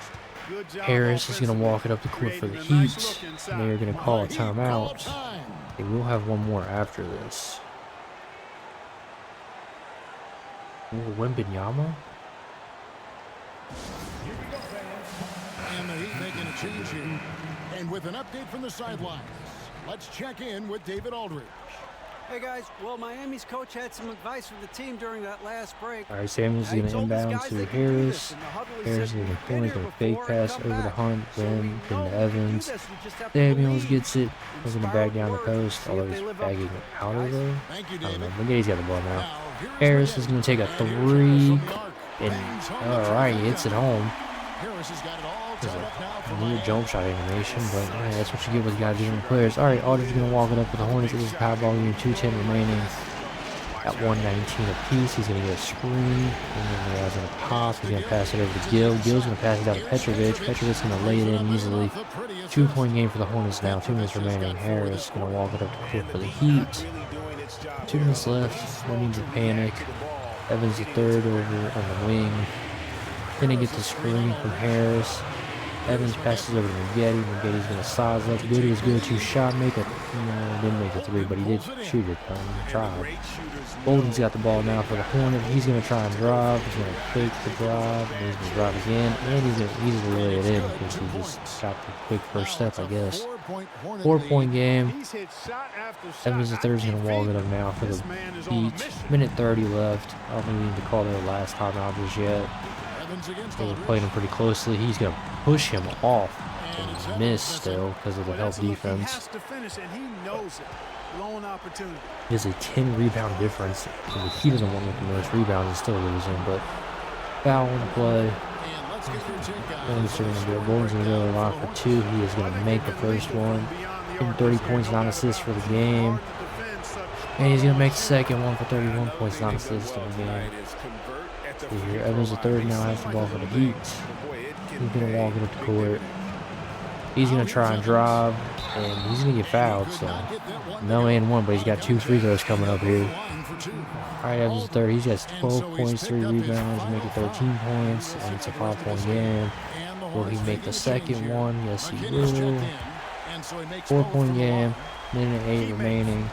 Harris is gonna walk it up the court for the Heat. And they're gonna call a timeout. They will have one more after this. Ooh, Wembanyama? And the Heat making a change here. And with an update from the sidelines, let's check in with David Aldridge. Hey guys, well, Miami's coach had some advice for the team during that last break. All right, Samuel's He going to told his inbound guys to they can do this. Harris. In the huddle, he Harris said, is going "We've to been point, here going to fake before, pass come over the back." Hunt, So then we into know we can do Evans. this. We just have to Samuels believe. gets it. Looking to Inspire back down the word. post, See although if they he's live up to bagging it. out of Guys? there. Thank you, I don't know. David. McGee's got the ball now. Now, here's Harris is McGetty. going to take a And here's Harris three. from the arc. And Bangs home the all right, he trifecta. hits it home. Harris has got it all There's tied up now for a weird Miami. jump shot animation, but yeah, that's what you get with you guys doing players. All right, Aldridge going to walk it up with the Hornets. This is power ball game, 2:10 remaining. At 119 apiece, he's going to get a screen. And then the guy's going to pop. He's going to pass it over to Gill. Gill's going to pass it down to Petrovic. Petrovic's going to lay it in easily. 2-point game for the Hornets now. 2 minutes remaining. Harris going to walk it up the court for the Heat. 2 minutes left. No need to panic. Evans the third over on the wing. Going to get the screen from Harris. Evans passes over to McGetty. McGetty's going to size up. Goody is good. 2 shot. Make it. No, didn't make a 3, but he did shoot it. He tried. Bolden's got the ball now for the Hornets. He's going to try and drive. He's going to fake the drive. And he's going to drive again. And he's going to easily lay it in because he just got the quick first step, I guess. 4-point game. Evans the third is going to wall it up now for the Heat. Minute 30 left. I don't think we need to call their last timeout just yet. They were playing him pretty closely. He's going to push him off and miss still because of the help defense. There's a 10 rebound difference. And he doesn't want to get the most rebounds and still losing, but foul on the play. Bolden's going to go line for 2. He is going to make the first one. 30 points, 9 assists for the game. And he's going to make the second one for 31 points, 9 assists in the game. Here, Evans the third now has the ball for the Heat. He's going to walk it up the court. He's going to try and drive, and he's going to get fouled, so no and 1, but he's got 2 free throws coming up here. All right, Evans the third. He's got 12 points, 3 rebounds, make it 13 points, and it's a 5-point game. Will he make the second one? Yes, he will. 4-point game, minute 8 remaining.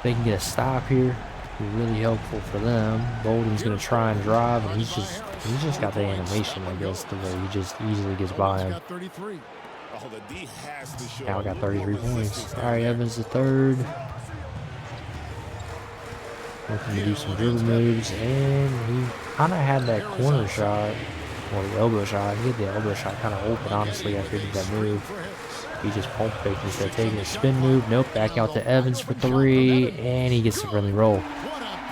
They can get a stop here. Be really helpful for them. Bolden's gonna try and drive, and he's just got the animation, I guess, the way he just easily gets by him. Now got 33 points. All right, Evans the third. Looking to do some dribble moves, and he kind of had that corner shot, or the elbow shot. He had the elbow shot kind of open, honestly, after he did that move. He just pump faked instead of taking a spin move. Nope, back out to Evans for 3, and he gets the friendly roll.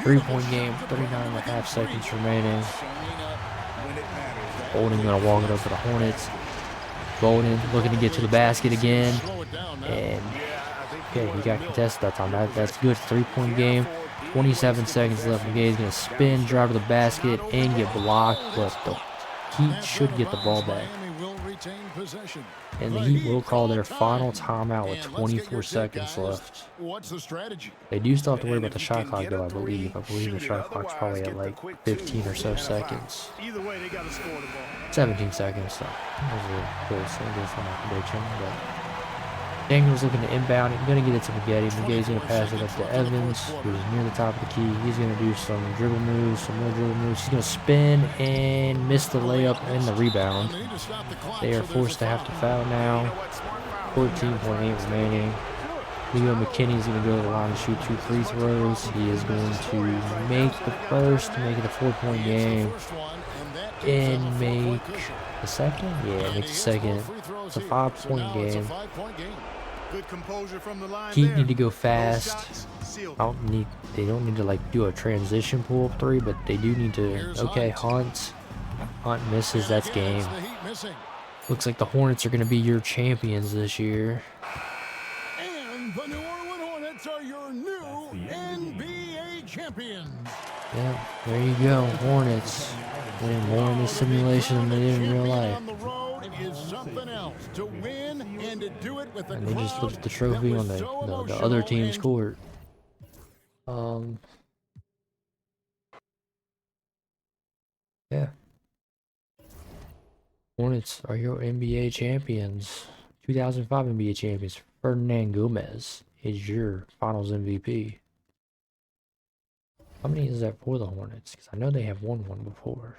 3-point game, 39.5 seconds remaining. Bolden going to walk it up for the Hornets. Bolden looking to get to the basket again. And, okay, he got contested that time. That's good. 3-point game. 27 seconds left. McGee's going to spin, drive to the basket, and get blocked. But the Heat should get the ball back. And the Heat will call their final timeout with 24 seconds left. What's the strategy? They do still have to worry about the shot clock, though, I believe. I believe the shot clock's probably at like 15 or so seconds. 17 seconds, so that was a close on my prediction. But Daniel's looking to inbound. He's going to get it to McGetty. McGetty's going to pass it up to Evans, who's near the top of the key. He's going to do some dribble moves, some more dribble moves. He's going to spin and miss the layup and the rebound. They are forced to have to foul now. 14.8 remaining. Leo McKinney's going to go to the line and shoot 2 free throws. He is going to make the first to make it a 4-point game. And make the second? Yeah, make the second. It's a 5-point game. Heat need to go fast. They don't need to like do a transition pull up 3, but they do need to. Okay, Hunt misses. That's game. Looks like the Hornets are going to be your champions this year. And the New Orleans Hornets are your new NBA champions. Yeah, there you go, Hornets. Winning more in this simulation than they did in real life. And they just lifted the trophy on the other team's court. Yeah. Hornets are your NBA champions. 2005 NBA champions. Ferdinand Gomez is your finals MVP. How many is that for the Hornets? Because I know they have won one before.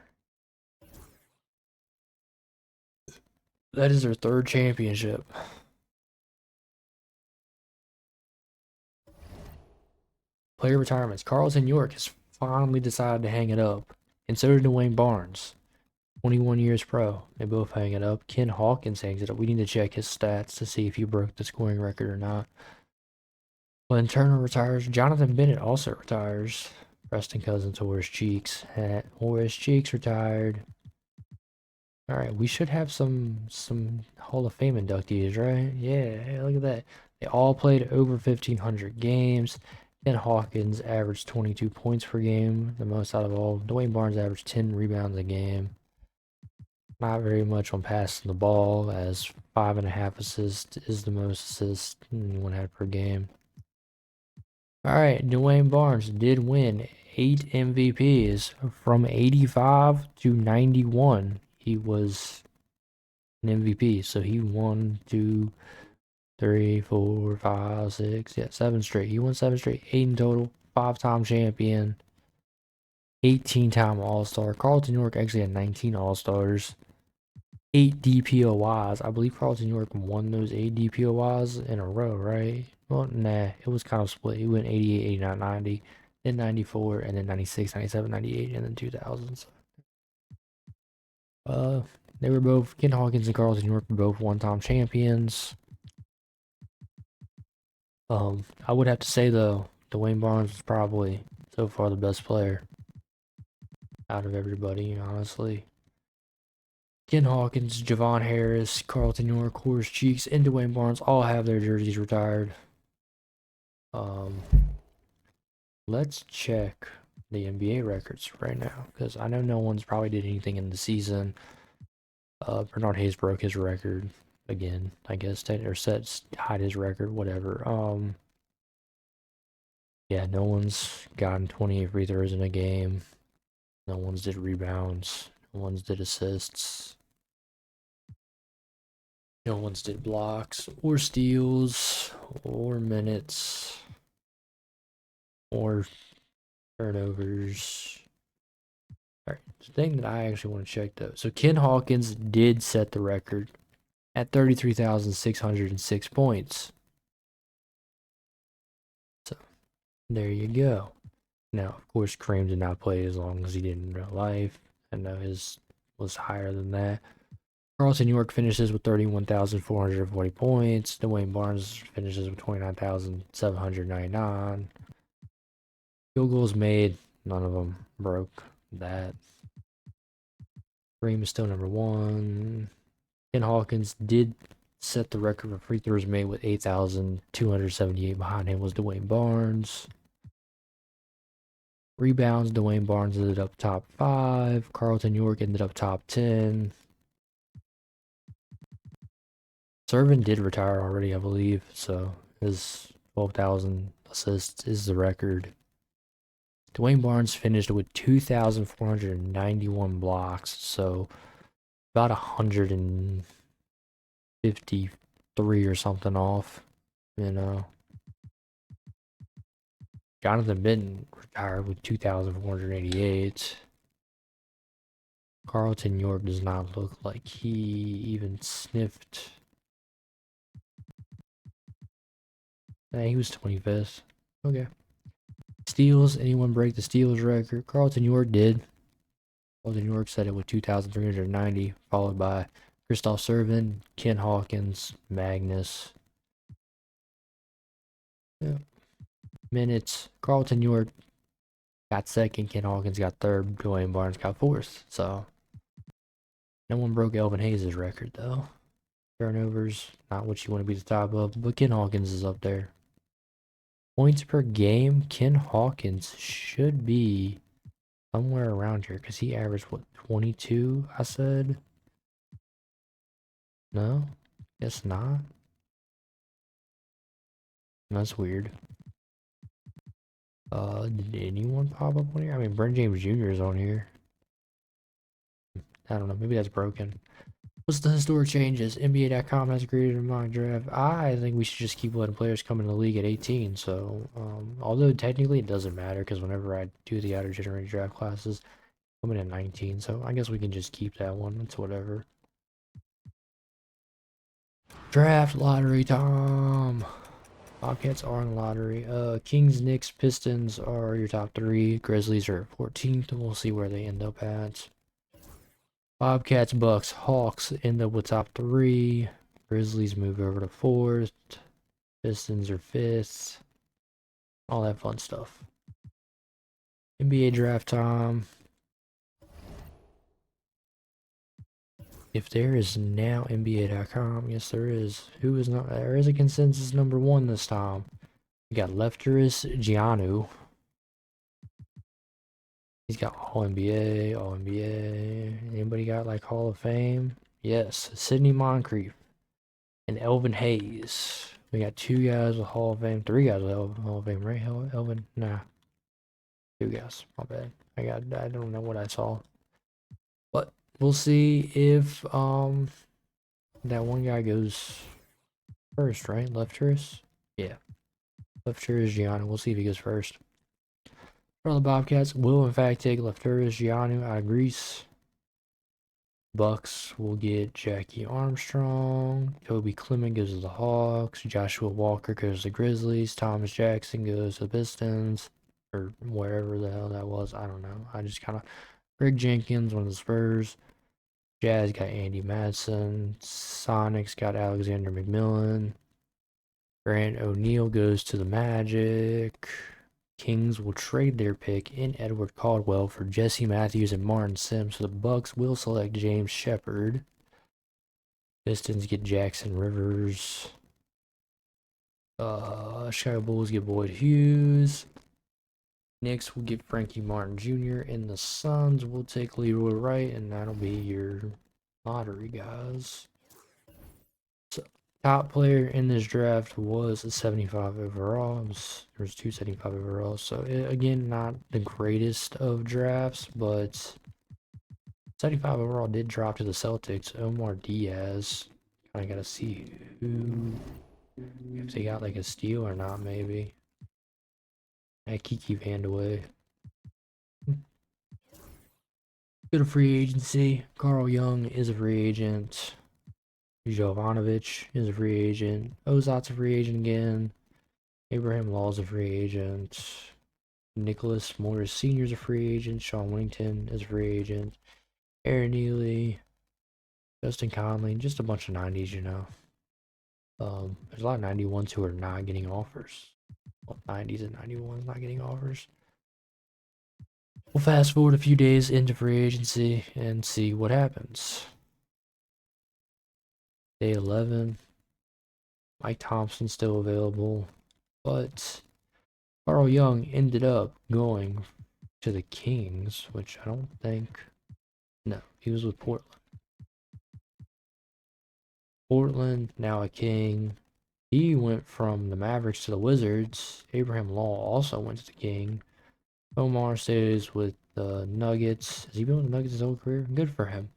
That is their 3rd championship. Player retirements. Carlton York has finally decided to hang it up. And so did Dwayne Barnes. 21 years pro. They both hang it up. Ken Hawkins hangs it up. We need to check his stats to see if he broke the scoring record or not. When Turner retires, Jonathan Bennett also retires. Preston Cousins, Horace Cheeks. Horace Cheeks retired. Alright, we should have some Hall of Fame inductees, right? Yeah, hey, look at that. They all played over 1,500 games. Ken Hawkins averaged 22 points per game, the most out of all. Dwayne Barnes averaged 10 rebounds a game. Not very much on passing the ball, as 5.5 assists is the most assists anyone had per game. Alright, Dwayne Barnes did win 8 MVPs from 85 to 91. He was an MVP, so he won 2, 3, 4, 5, 6, 7 straight. He won 7 straight, 8 in total, 5-time champion, 18-time All-Star. Carlton York actually had 19 All-Stars, 8 DPOYs. I believe Carlton York won those 8 DPOYs in a row, right? Well, nah, it was kind of split. He went 88, 89, 90, then 94, and then 96, 97, 98, and then 2000s. They were both, Ken Hawkins and Carlton York were both one-time champions. I would have to say though, Dwayne Barnes was probably so far the best player out of everybody, honestly. Ken Hawkins, Javon Harris, Carlton York, Horace Cheeks, and Dwayne Barnes all have their jerseys retired. Let's check the NBA records right now, because I know no one's probably did anything in the season. Bernard Hayes broke his record again, I guess, or tied his record, whatever. Yeah, no one's gotten 28 free throws in a game. No one's did rebounds. No one's did assists. No one's did blocks or steals or minutes or turnovers. Alright, the thing that I actually want to check though. So Ken Hawkins did set the record at 33,606 points. So there you go. Now, of course, Kareem did not play as long as he did in real life. I know his was higher than that. Carlton York finishes with 31,440 points. Dwayne Barnes finishes with 29,799. Field goals made, none of them broke that. Kareem is still number 1. Ken Hawkins did set the record for free throws made with 8,278. Behind him was Dwayne Barnes. Rebounds, Dwayne Barnes ended up top 5. Carlton York ended up top 10. Servin did retire already, I believe, so his 12,000 assists is the record. Dwayne Barnes finished with 2,491 blocks, so about 153 or something off, you know. Jonathan Benton retired with 2,488. Carlton York does not look like he even sniffed. Nah, he was 25th. Okay. Steals. Anyone break the steals record? Carlton York did. Carlton York set it with 2,390, followed by Christoph Servin, Ken Hawkins, Magnus. Yeah. Minutes. Carlton York got second. Ken Hawkins got third. Dwayne Barnes got fourth. So no one broke Elvin Hayes' record though. Turnovers, not what you want to be the top of, but Ken Hawkins is up there. Points per game, Ken Hawkins should be somewhere around here because he averaged what, 22? I said. No, guess not. That's weird. Did anyone pop up on here? I mean, Brent James Jr. is on here. I don't know. Maybe that's broken. What's the historic changes? NBA.com has created a mock draft. I think we should just keep letting players come in the league at 18. So, although technically it doesn't matter because whenever I do the auto-generated draft classes, I'm in at 19. So I guess we can just keep that one. It's whatever. Draft lottery time. Bobcats are in the lottery. Kings, Knicks, Pistons are your top 3. Grizzlies are 14th. We'll see where they end up at. Bobcats, Bucks, Hawks end up with top 3. Grizzlies move over to 4th. Pistons are 5th. All that fun stuff. NBA draft time. If there is now NBA.com, yes there is. Who is not? There is a consensus number 1 this time. We got Lefteris Giannou. He's got All NBA, All NBA. Anybody got like Hall of Fame? Yes, Sidney Moncrief and Elvin Hayes. We got 2 guys with Hall of Fame, 3 guys with Hall of Fame, right? Elvin, nah, 2 guys. My bad. I don't know what I saw, but we'll see if that one guy goes first, right? Lefteris, yeah, Lefteris Giannou. We'll see if he goes first. For the Bobcats, will in fact take Lefteris Giannou out of Greece. Bucks will get Jackie Armstrong. Kobe Clement goes to the Hawks. Joshua Walker goes to the Grizzlies. Thomas Jackson goes to the Pistons. Or wherever the hell that was. I don't know. I just kind of... Greg Jenkins went to the Spurs. Jazz got Andy Madsen. Sonics got Alexander McMillan. Grant O'Neal goes to the Magic. Kings will trade their pick in Edward Caldwell for Jesse Matthews and Martin Sims. So the Bucks will select James Shepard. Pistons get Jackson Rivers. Chicago Bulls get Boyd Hughes. Knicks will get Frankie Martin Jr. And the Suns will take Leroy Wright. And that'll be your lottery guys. So, top player in this draft was a 75 overall. There was 2 75 overalls. So, again, not the greatest of drafts, but 75 overall did drop to the Celtics. Omar Diaz. Kind of got to see if they got like a steal or not, maybe. And Kiki Vandeweghe. Go to free agency. Carl Young is a free agent. Jovanovic is a free agent. Ozot's a free agent again. Abraham Law's a free agent. Nicholas Morris Sr. is a free agent. Sean Whittington is a free agent. Aaron Neely. Justin Conley. Just a bunch of 90s, you know. There's a lot of 91s who are not getting offers. Well, 90s and 91s not getting offers. We'll fast forward a few days into free agency and see what happens. Day 11. Mike Thompson's still available. But Carl Young ended up going to the Kings, which I don't think... No, he was with Portland. Portland, now a King. He went from the Mavericks to the Wizards. Abraham Law also went to the King. Omar stays with the Nuggets. Has he been with the Nuggets his whole career? Good for him.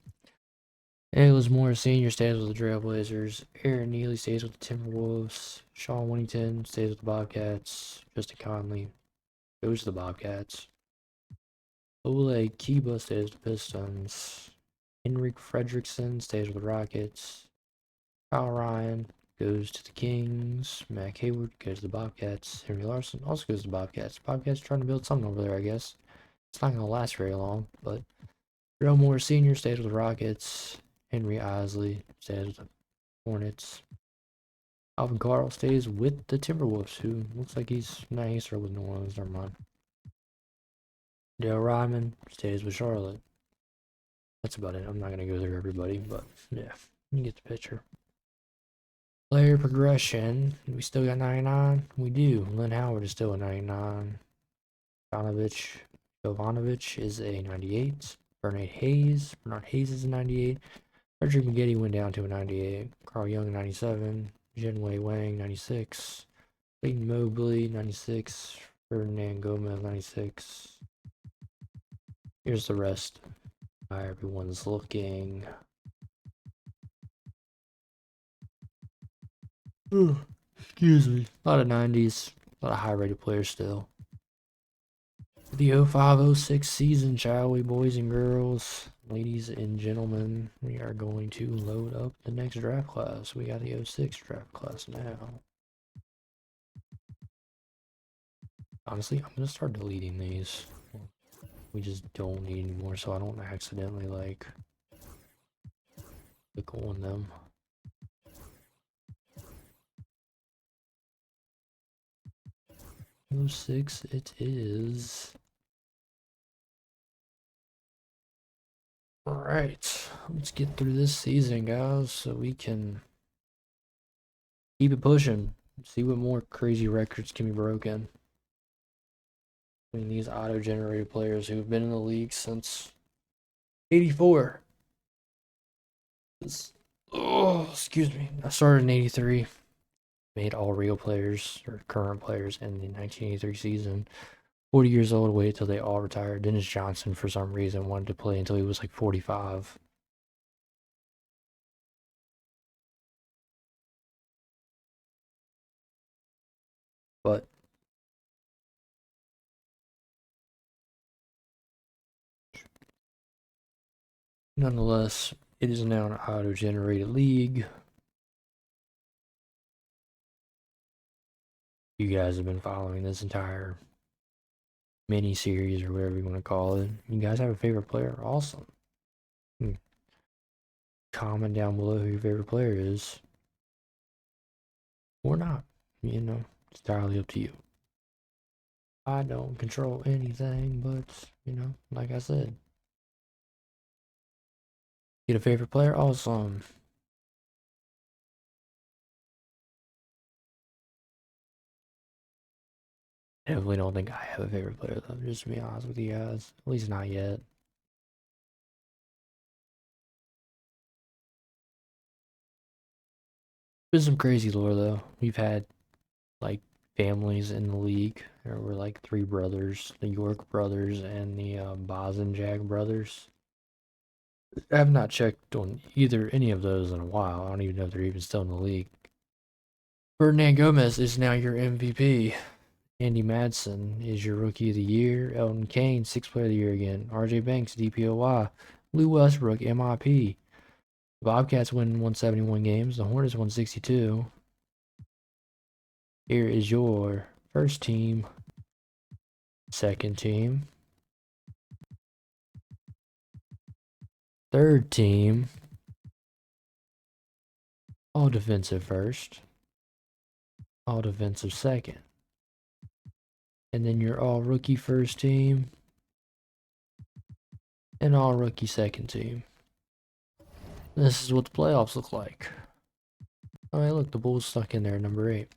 Nicholas Morris Sr. stays with the Trailblazers. Aaron Neely stays with the Timberwolves. Sean Whittington stays with the Bobcats. Justin Conley goes to the Bobcats. Oleg Kiba stays with the Pistons. Henrik Fredrickson stays with the Rockets. Kyle Ryan goes to the Kings. Mac Hayward goes to the Bobcats. Henry Larson also goes to the Bobcats. Bobcats trying to build something over there, I guess. It's not going to last very long, but Darrell Moore Sr. stays with the Rockets. Henry Isley stays with the Hornets. Alvin Carl stays with the Timberwolves, who looks like he's nicer with New Orleans. Never mind. Dale Ryman stays with Charlotte. That's about it. I'm not going to go through everybody, but yeah, you get the picture. Player progression. We still got 99? We do. Lynn Howard is still a 99. Jovanovic is a 98. Bernard Hayes is a 98. Frederick McGetty went down to a 98. Carl Young, 97. Jinwei Wang, 96. Clayton Mobley, 96. Ferdinand Gomez, 96. Here's the rest. How everyone's looking. Excuse me. A lot of 90s. A lot of high-rated players still. The 05-06 season, shall we, boys and girls? Ladies and gentlemen, we are going to load up the next draft class. We got the 06 draft class now. Honestly, I'm gonna start deleting these. We just don't need anymore, so I don't accidentally like click on them. Oh, 06 it is. Alright, let's get through this season, guys, so we can keep it pushing. See what more crazy records can be broken. I mean, these auto-generated players who've been in the league since 84. Oh, excuse me. I started in 83. Made all real players, or current players, in the 1983 season. 40 years old, waited till they all retired. Dennis Johnson, for some reason, wanted to play until he was like 45. But nonetheless, it is now an auto-generated league. You guys have been following this entire mini series or whatever you want to call it. You guys have a favorite player? Awesome. Comment down below who your favorite player is. Or not. You know, it's entirely up to you. I don't control anything, but, you know, like I said. Get a favorite player? Awesome. Definitely don't think I have a favorite player, though, just to be honest with you guys. At least not yet. Been some crazy lore, though. We've had, like, families in the league. There were, like, 3 brothers. The York brothers and the Bosanjak brothers. I have not checked on any of those in a while. I don't even know if they're even still in the league. Ferdinand Gomez is now your MVP. Andy Madsen is your Rookie of the Year. Elton Kane, 6th Player of the Year again. RJ Banks, DPOY. Lou Westbrook, MIP. The Bobcats win 171 games. The Hornets won 62. Here is your first team, second team, third team, all defensive first, all defensive second. And then your all rookie first team and all rookie second team. This is what the playoffs look like. Alright, look, the Bulls stuck in there, number 8.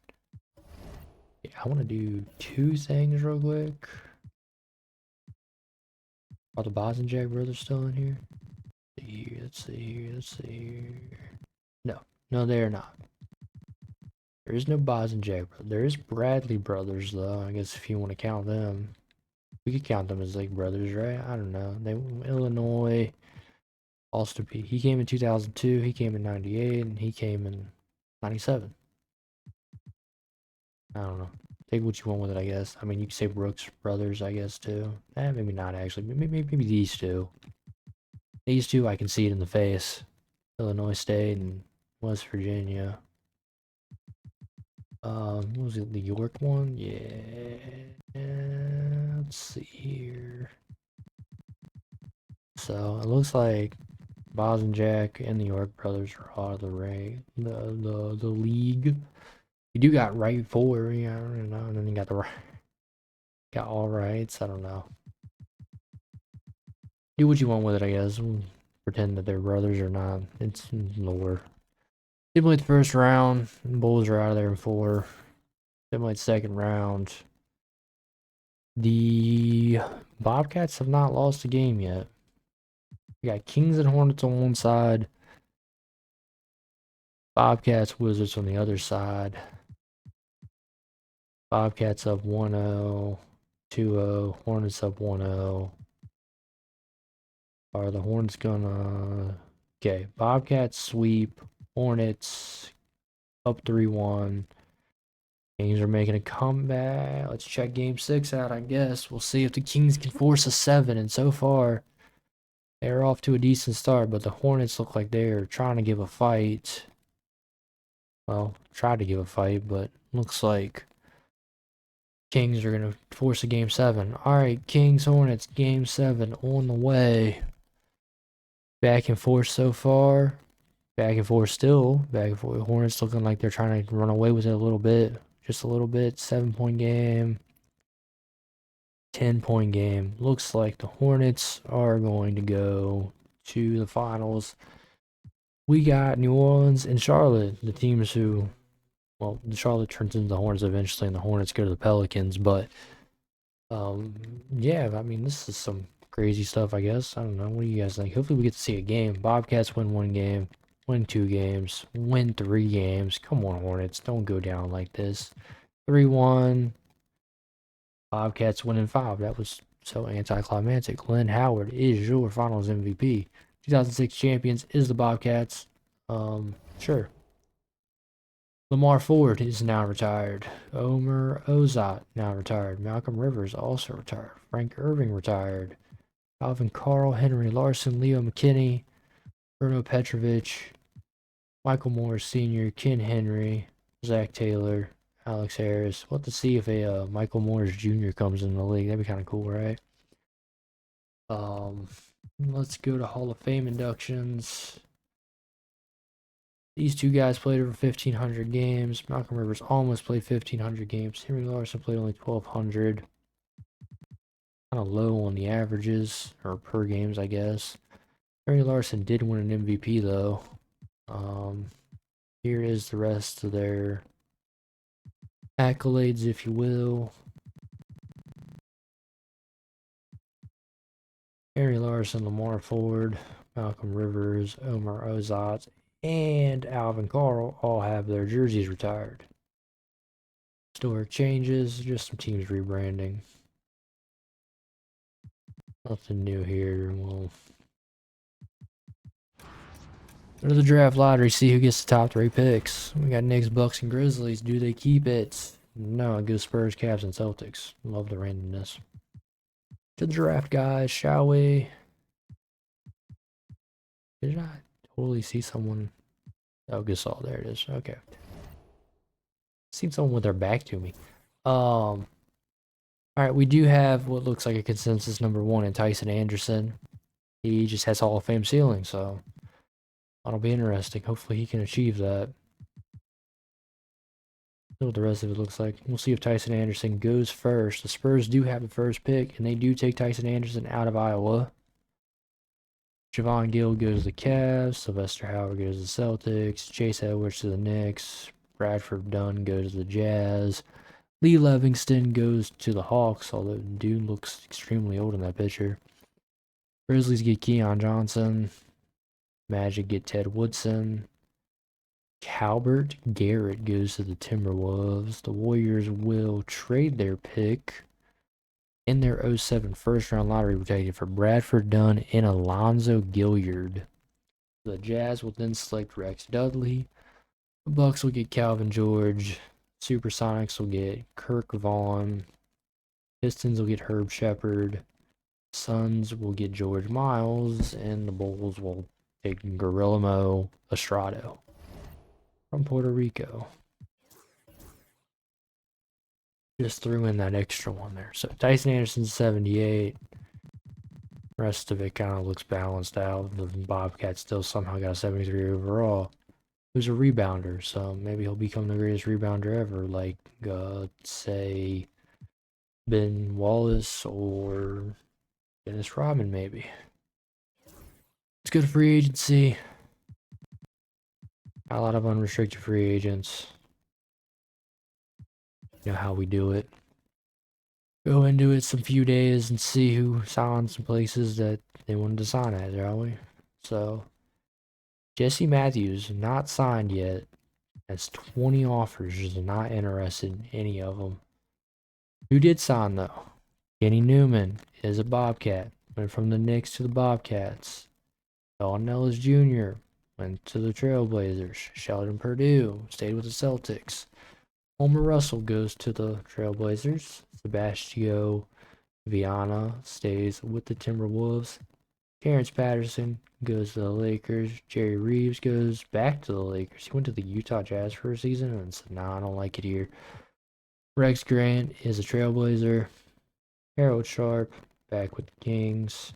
Yeah, I want to do 2 things real quick. Are the Bosanjak brothers still in here? Let's see here. No, they are not. There is no Bosanjak brothers. There is Bradley brothers, though, I guess if you want to count them. We could count them as like brothers, right? I don't know. They Illinois, Ulster P. He came in 2002, he came in 98, and he came in 97. I don't know. Take what you want with it, I guess. I mean, you could say Brooks brothers, I guess, too. Maybe not, actually. Maybe these two. These two, I can see it in the face. Illinois State and West Virginia. What was it, the York one? Yeah. Let's see here. So, it looks like Bosanjak and the York brothers are out of the the league. You do got right 4, yeah, I don't know, and then you got the got all rights, I don't know. Do what you want with it, I guess. Pretend that they're brothers or not. It's lore. Simulate the first round. Bulls are out of there in 4. Simulate second round. The Bobcats have not lost a game yet. We got Kings and Hornets on one side. Bobcats, Wizards on the other side. Bobcats up 1-0, 2-0, Hornets up 1-0. Are the Hornets gonna... Okay, Bobcats sweep, Hornets up 3-1. Kings are making a comeback. Let's check game 6 out, I guess. We'll see if the Kings can force a 7, and so far, they're off to a decent start, but the Hornets look like they're trying to give a fight. Well, try to give a fight, but looks like Kings are going to force a game 7. All right, Kings Hornets game 7 on the way. Back and forth so far. Back and forth still. Back and forth. Hornets looking like they're trying to run away with it a little bit. Just a little bit. 7-point game. 10-point game. Looks like the Hornets are going to go to the finals. We got New Orleans and Charlotte, the teams who, well, Charlotte turns into the Hornets eventually, and the Hornets go to the Pelicans. But, yeah, I mean, this is some crazy stuff, I guess. I don't know. What do you guys think? Hopefully we get to see a game. Bobcats win 1 game, win 2 games, win 3 games. Come on, Hornets. Don't go down like this. 3-1. Bobcats winning 5. That was so anticlimactic. Lynn Howard is your finals MVP. 2006 champions is the Bobcats. Sure. Lamar Ford is now retired. Omer Ozot now retired. Malcolm Rivers also retired. Frank Irving retired. Alvin Carl, Henry Larson, Leo McKinney, Bruno Petrovich, Michael Morris Sr., Ken Henry, Zach Taylor, Alex Harris. We'll have to see if a Michael Morris Jr. comes in the league. That'd be kind of cool, right? Let's go to Hall of Fame inductions. These 2 guys played over 1,500 games. Malcolm Rivers almost played 1,500 games. Henry Larson played only 1,200. Kind of low on the averages, or per games, I guess. Henry Larson did win an MVP, though. Here is the rest of their accolades, if you will. Henry Larson, Lamar Ford, Malcolm Rivers, Omer Ozot, and Alvin Carl all have their jerseys retired. Historic changes, just some teams rebranding. Nothing new here. We'll go to the draft lottery, see who gets the top 3 picks. We got Knicks, Bucks, and Grizzlies. Do they keep it? No, it goes Spurs, Cavs, and Celtics. Love the randomness. To the draft, guys, shall we? Did I totally see someone? Oh, Gasol, there it is. Okay. Seen someone with their back to me. All right, we do have what looks like a consensus number 1 in Tyson Anderson. He just has Hall of Fame ceiling, so that'll be interesting. Hopefully he can achieve that. That's what the rest of it looks like. We'll see if Tyson Anderson goes first. The Spurs do have the first pick, and they do take Tyson Anderson out of Iowa. Javon Gill goes to the Cavs. Sylvester Howard goes to the Celtics. Chase Edwards to the Knicks. Bradford Dunn goes to the Jazz. Lee Livingston goes to the Hawks, although the dude looks extremely old in that picture. Grizzlies get Keon Johnson. Magic get Ted Woodson. Calbert Garrett goes to the Timberwolves. The Warriors will trade their pick in their 07 first-round lottery protected for Bradford Dunn and Alonzo Gilliard. The Jazz will then select Rex Dudley. The Bucks will get Calvin George. Supersonics will get Kirk Vaughn. Pistons will get Herb Shepard. Suns will get George Miles. And the Bulls will take Guillermo Estrado from Puerto Rico. Just threw in that extra one there. So Tyson Anderson's 78. Rest of it kind of looks balanced out. The Bobcat still somehow got a 73 overall. Who's a rebounder, so maybe he'll become the greatest rebounder ever, like, say, Ben Wallace or Dennis Rodman, maybe. Let's go to free agency. Got a lot of unrestricted free agents. You know how we do it. Go into it some few days and see who signed some places that they wanted to sign at, shall we? So, Jesse Matthews, not signed yet. Has 20 offers, is not interested in any of them. Who did sign, though? Kenny Newman is a Bobcat. Went from the Knicks to the Bobcats. Don Nellis Jr. went to the Trailblazers. Sheldon Purdue stayed with the Celtics. Homer Russell goes to the Trailblazers. Sebastião Viana stays with the Timberwolves. Terrence Patterson goes to the Lakers. Jerry Reeves goes back to the Lakers. He went to the Utah Jazz for a season and said, nah, I don't like it here. Rex Grant is a Trailblazer. Harold Sharp back with the Kings.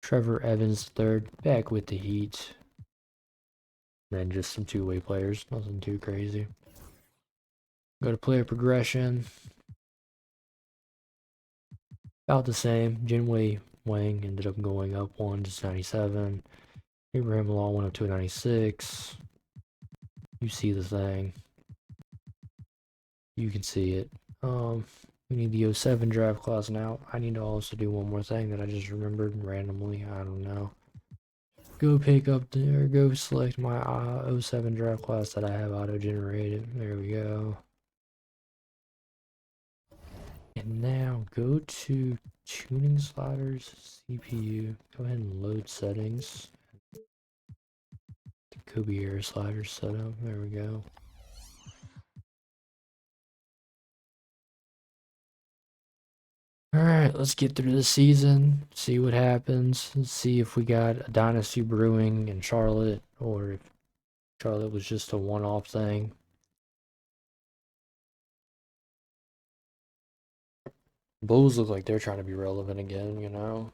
Trevor Evans III back with the Heat. And then just some two-way players, nothing too crazy. Go to player progression. About the same. Jinwei Wang ended up going up 1 to 97. Abraham Law went up to 96. You see the thing. You can see it. We need the 07 draft class now. I need to also do one more thing that I just remembered randomly. I don't know. Go pick up or go select my 07 draft class that I have auto-generated. There we go. And now go to tuning sliders, CPU. Go ahead and load settings. The Kobe Air slider setup. There we go. Alright, let's get through the season, see what happens, and see if we got a dynasty brewing in Charlotte, or if Charlotte was just a one-off thing. Bulls look like they're trying to be relevant again, you know?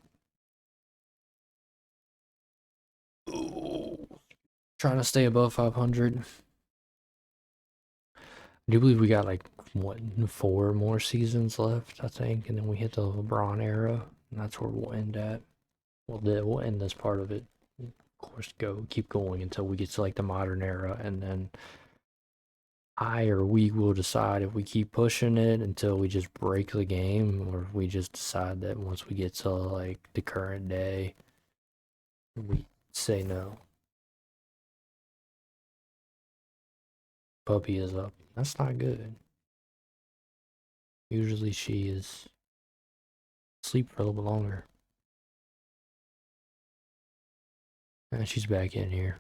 Ooh. Trying to stay above 500. I do believe we got like, what, 4 more seasons left, I think, and then we hit the LeBron era, and that's where we'll end at. We'll end this part of it. Of course, keep going until we get to like the modern era, and then we will decide if we keep pushing it until we just break the game, or if we just decide that once we get to like the current day, we say no. Puppy is up. That's not good. Usually she is asleep for a little bit longer. And she's back in here.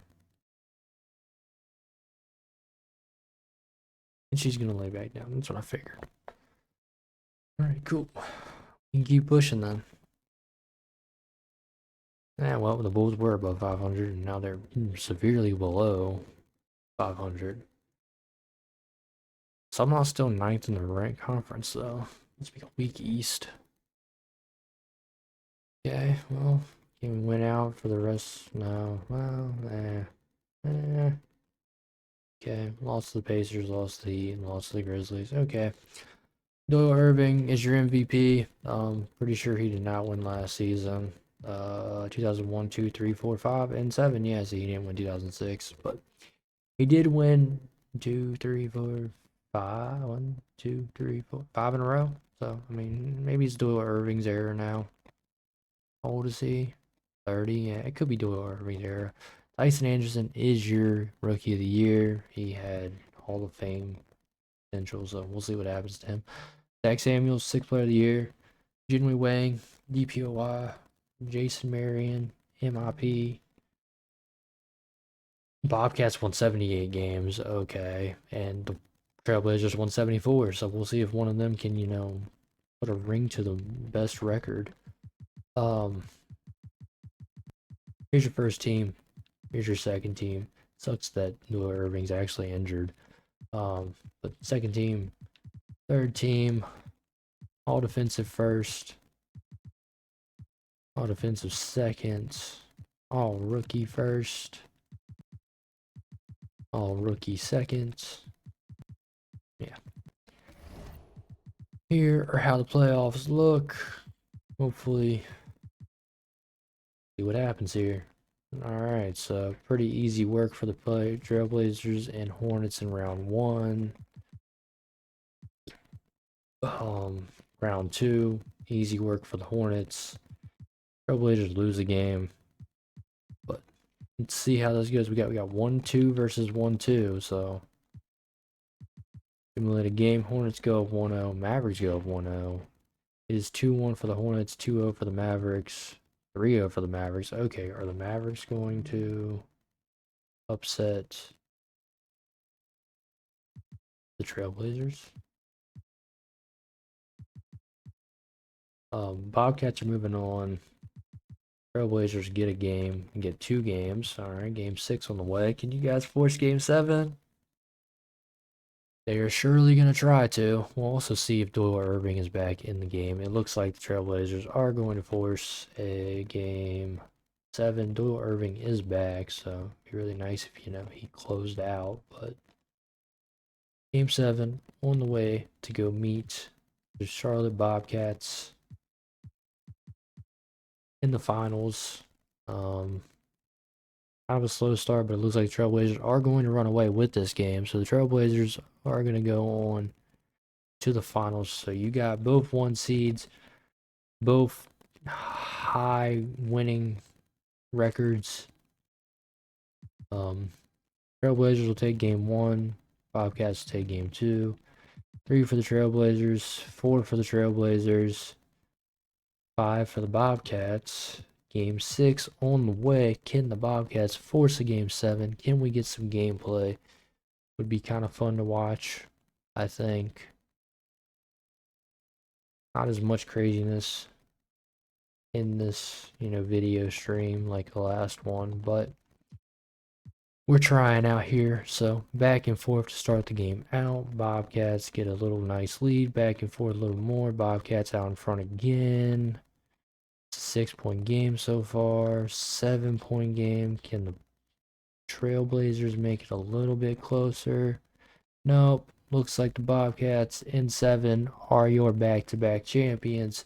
And she's gonna lay back down. That's what I figured. Alright, cool. We can keep pushing then. Yeah, well, the Bulls were above 500, and now they're severely below 500. Somehow still 9th in the ranked conference, though. Must be a weak East. Okay, well, can we win out for the rest? No. Well, Okay, lost to the Pacers, lost to the Heat, and lost to the Grizzlies. Okay. Doyle Irving is your MVP. Pretty sure he did not win last season. 2001, 2, 3, 4, 5, and 7. Yes, he didn't win 2006, but he did win 2, 3, 4, 5. 1, 2, 3, 4, 5 in a row. So, I mean, maybe it's Doyle Irving's era now. How old is he? 30. Yeah, it could be Doyle Irving's era. Tyson Anderson is your rookie of the year. He had Hall of Fame potential, so we'll see what happens to him. Zach Samuels, 6th player of the year. Jinwei Wang, DPOY. Jason Marion, MIP. Bobcats won 78 games, okay, and the Trailblazers won 74, so we'll see if one of them can, you know, put a ring to the best record. Here's your first team. Here's your second team. Sucks that Doyle Irving's actually injured. But second team, third team, all defensive first, all defensive second, all rookie first, all rookie second. Yeah. Here are how the playoffs look. Hopefully, see what happens here. Alright, so pretty easy work for the Trailblazers and Hornets in round 1. Round 2, easy work for the Hornets. Trailblazers lose a game. But let's see how this goes. We got 1-2 versus 1-2, so simulated game. Hornets go up 1-0, Mavericks go up 1-0. It is 2-1 for the Hornets, 2-0 for the Mavericks. 3-0 for the Mavericks. Okay, are the Mavericks going to upset the Trailblazers? Bobcats are moving on. Trailblazers get a game and get 2 games. Alright, game 6 on the way. Can you guys force game 7? They are surely going to try to. We'll also see if Doyle Irving is back in the game. It looks like the Trailblazers are going to force a game 7. Doyle Irving is back, so it'd be really nice if, he closed out. But game 7 on the way to go meet the Charlotte Bobcats in the finals. Kind of a slow start, but it looks like the Trailblazers are going to run away with this game. So the Trailblazers are going to go on to the finals. So you got both 1 seeds, both high winning records. Trailblazers will take game 1, Bobcats will take game 2. 3 for the Trailblazers, 4 for the Trailblazers, 5 for the Bobcats. Game 6 on the way. Can the Bobcats force a game 7? Can we get some gameplay? Would be kind of fun to watch, I think. Not as much craziness in this, video stream like the last one, but we're trying out here. So back and forth to start the game out. Bobcats get a little nice lead. Back and forth a little more. Bobcats out in front again. 6-point game so far. 7-point game. Can the Trailblazers make it a little bit closer? Nope. Looks like the Bobcats in 7 are your back-to-back champions.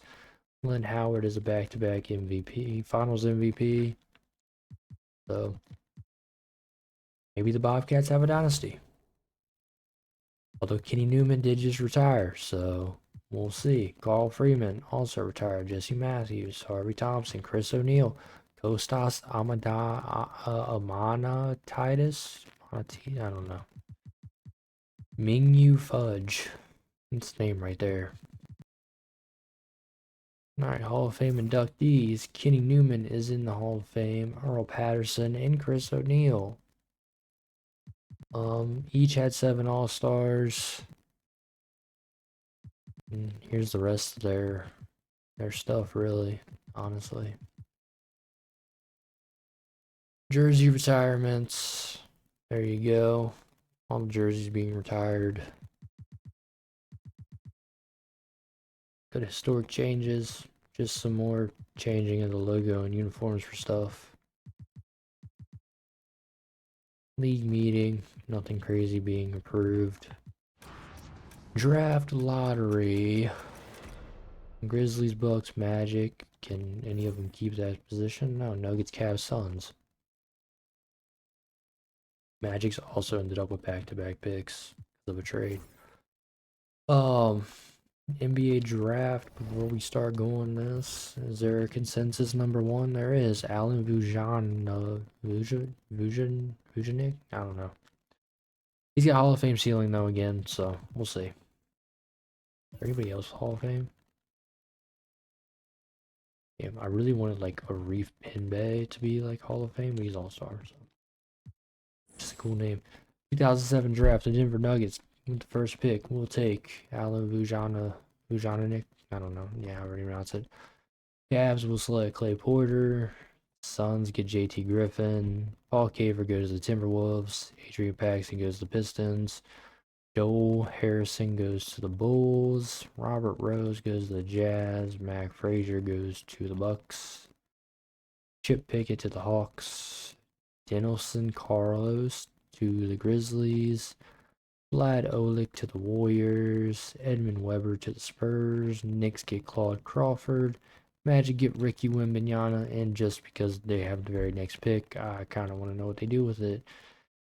Lynn Howard is a back-to-back MVP, Finals MVP. So maybe the Bobcats have a dynasty. Although Kenny Newman did just retire, so we'll see. Carl Freeman also retired. Jesse Matthews, Harvey Thompson, Chris O'Neal, Kostas Amanatitis. I don't know. Mingyu Fudge. That's the name right there. Alright, Hall of Fame inductees. Kenny Newman is in the Hall of Fame. Earl Patterson and Chris O'Neal. Each had 7 All-Stars. And here's the rest of their stuff, really, honestly. Jersey retirements. There you go. All the jerseys being retired. Good historic changes. Just some more changing of the logo and uniforms for stuff. League meeting. Nothing crazy being approved. Draft lottery. Grizzlies, Bucks, Magic. Can any of them keep that position? No. Nuggets, Cavs, Suns. Magic's also ended up with back-to-back picks because of a trade. NBA draft, before we start going this, is there a consensus number 1? There is. Alan Vujanik? I don't know. He's got Hall of Fame ceiling though again, so we'll see. Anybody else Hall of Fame? Yeah, I really wanted like a Reef Pinbay to be like Hall of Fame, but he's All-Star, so. Just a cool name. 2007 draft, the Denver Nuggets with the first pick. We'll take Alan Vujanik. I don't know. Yeah, I already announced it. Cavs will select Clay Porter. Suns get JT Griffin. Paul Caver goes to the Timberwolves. Adrian Paxson goes to the Pistons. Joel Harrison goes to the Bulls. Robert Rose goes to the Jazz. Mac Frazier goes to the Bucks. Chip Pickett to the Hawks. Denelson Carlos to the Grizzlies. Vlad Olik to the Warriors. Edmund Weber to the Spurs. Knicks get Claude Crawford. Magic get Ricky Wembanyama, and just because they have the very next pick, I kind of want to know what they do with it.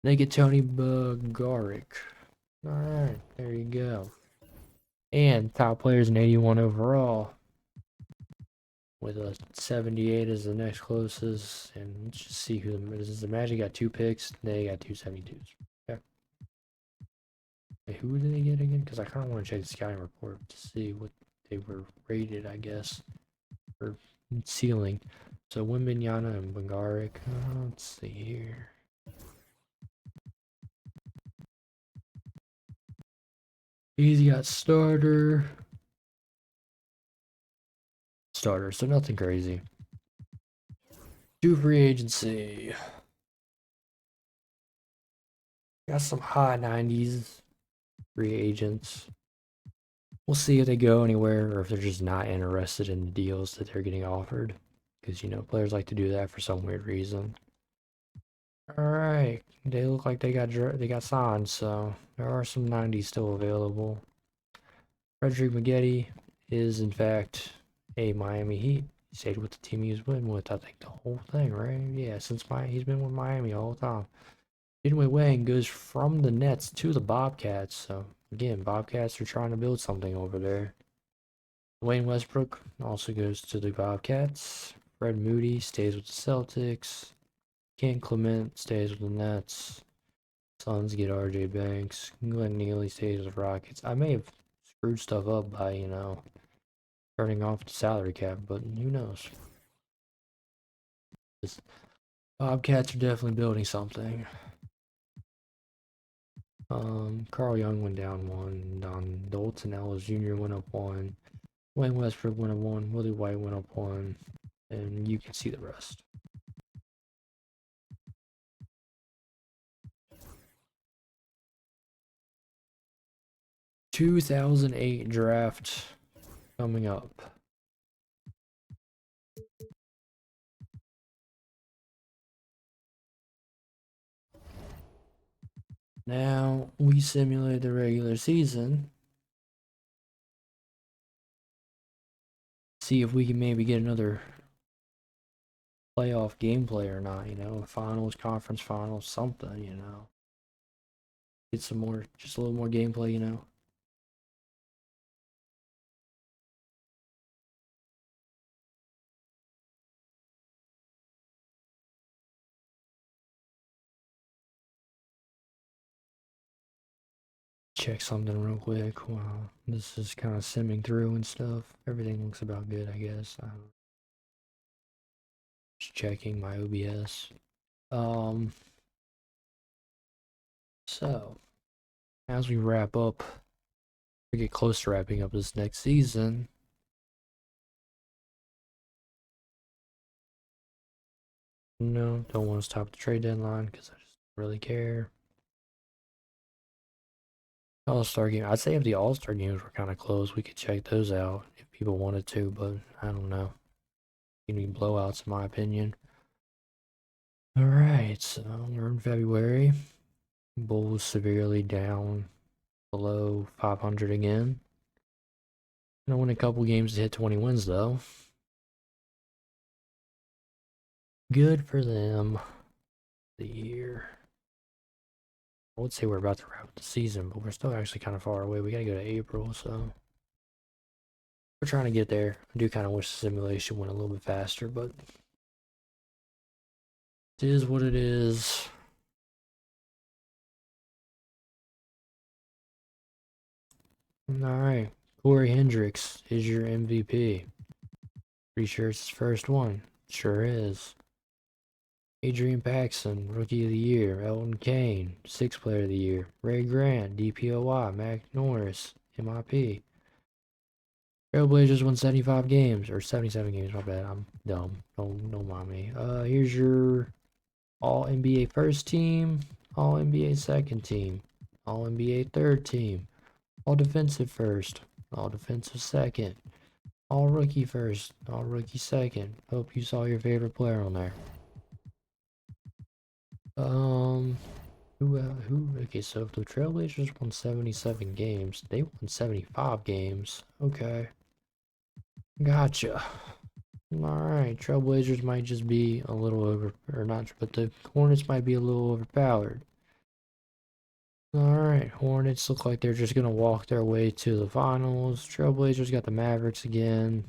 They get Tony Bogaric. Alright, there you go. And top players in 81 overall. With a 78 as the next closest. And let's just see who the Magic got 2 picks. They got 2 72s. Okay. Hey, who did they get again? Because I kind of want to check the scouting report to see what they were rated, I guess. Or ceiling. So Wembanyama and Bogaric. Let's see here. He's got starter, so nothing crazy. 2 free agency. Got some high 90s. free agents. We'll see if they go anywhere or if they're just not interested in the deals that they're getting offered. Because, you know, players like to do that for some weird reason. Alright, they look like they got signed, so there are some 90s still available. Frederick Maggette is, in fact, a Miami Heat. He stayed with the team he was with, I think, the whole thing, right? Yeah, since he's been with Miami all the time. Anyway, Wang goes from the Nets to the Bobcats, so again, Bobcats are trying to build something over there. Wayne Westbrook also goes to the Bobcats. Fred Moody stays with the Celtics. Ken Clement stays with the Nets. Suns get RJ Banks. Glenn Neely stays with the Rockets. I may have screwed stuff up by, you know, turning off the salary cap, but who knows? Bobcats are definitely building something. Carl Young went down 1. Don Dalton Ellis Jr. went up 1. Wayne Westbrook went up 1. Willie White went up 1. And you can see the rest. ...2008 draft coming up. Now, we simulate the regular season. See if we can maybe get another playoff gameplay or not, you know, finals, conference finals, something, you know. Get some more, just a little more gameplay, you know. Check something real quick. Wow, this is kind of simming through and stuff. Everything looks about good, I guess. Just checking my OBS. So as we wrap up, we get close to wrapping up this next season. No, don't want to stop the trade deadline because I just don't really care. All-Star game. I'd say if the All-Star games were kind of close, we could check those out if people wanted to, but I don't know. You need blowouts, in my opinion. Alright, so we're in February. Bulls severely down below 500 again. Gonna win a couple games to hit 20 wins, though. Good for them. The year. I would say we're about to wrap up the season, but we're still actually kind of far away. We gotta go to April, so we're trying to get there. I do kind of wish the simulation went a little bit faster, but it is what it is. Alright, Corey Hendricks is your MVP. Pretty sure it's his first one. Sure is. Adrian Paxson, Rookie of the Year. Elton Kane, Sixth Player of the Year. Ray Grant, DPOY. Mac Norris, MIP. Trailblazers won 75 games, or 77 games, my bad, I'm dumb, don't mind me. Here's your All-NBA first team, All-NBA second team, All-NBA third team, All-Defensive first, All-Defensive second, All-Rookie first, All-Rookie second. Hope you saw your favorite player on there. Okay, so if the Trailblazers won 77 games, they won 75 games. Okay. Gotcha. Alright, Trailblazers might just be a little over, or not, but the Hornets might be a little overpowered. Alright, Hornets look like they're just gonna walk their way to the finals. Trailblazers got the Mavericks again.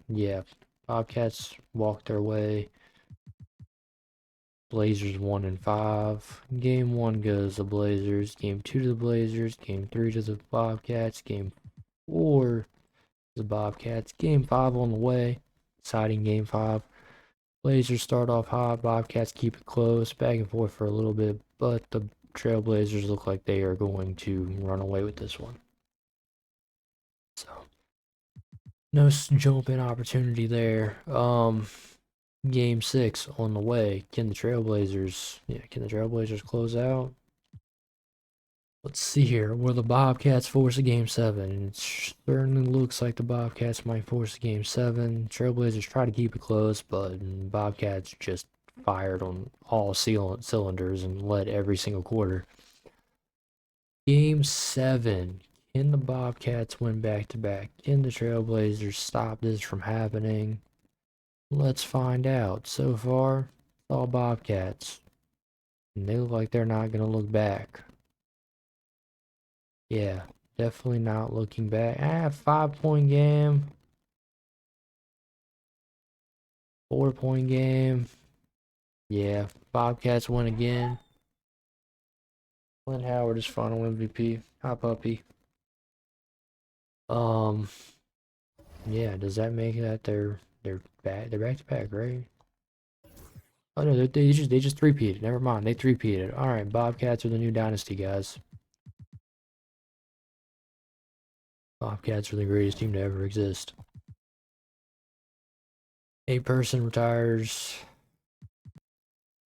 Yeah, Bobcats walked their way. Blazers 1 and 5. Game 1 goes the Blazers. Game 2 to the Blazers. Game 3 to the Bobcats. Game 4 the Bobcats. Game 5 on the way. Deciding Game 5. Blazers start off hot. Bobcats keep it close. Back and forth for a little bit. But the Trailblazers look like they are going to run away with this one. So, no jump in opportunity there. Game 6 on the way. Can the Trailblazers close out? Let's see here. Will the Bobcats force a game 7? It certainly looks like the Bobcats might force a game 7. Trailblazers try to keep it close, but Bobcats just fired on all cylinders and led every single quarter. Game 7. Can the Bobcats win back-to-back? Can the Trailblazers stop this from happening? Let's find out. So far, it's all Bobcats. And they look like they're not going to look back. Yeah, definitely not looking back. 5-point game. 4-point game. Yeah, Bobcats win again. Clint Howard is final MVP. Hi, puppy. Yeah, does that make that they're back? They're back to back, right? Oh no, they just three-peated. Never mind, they three-peated. All right, Bobcats are the new dynasty, guys. Bobcats are the greatest team to ever exist. A person retires.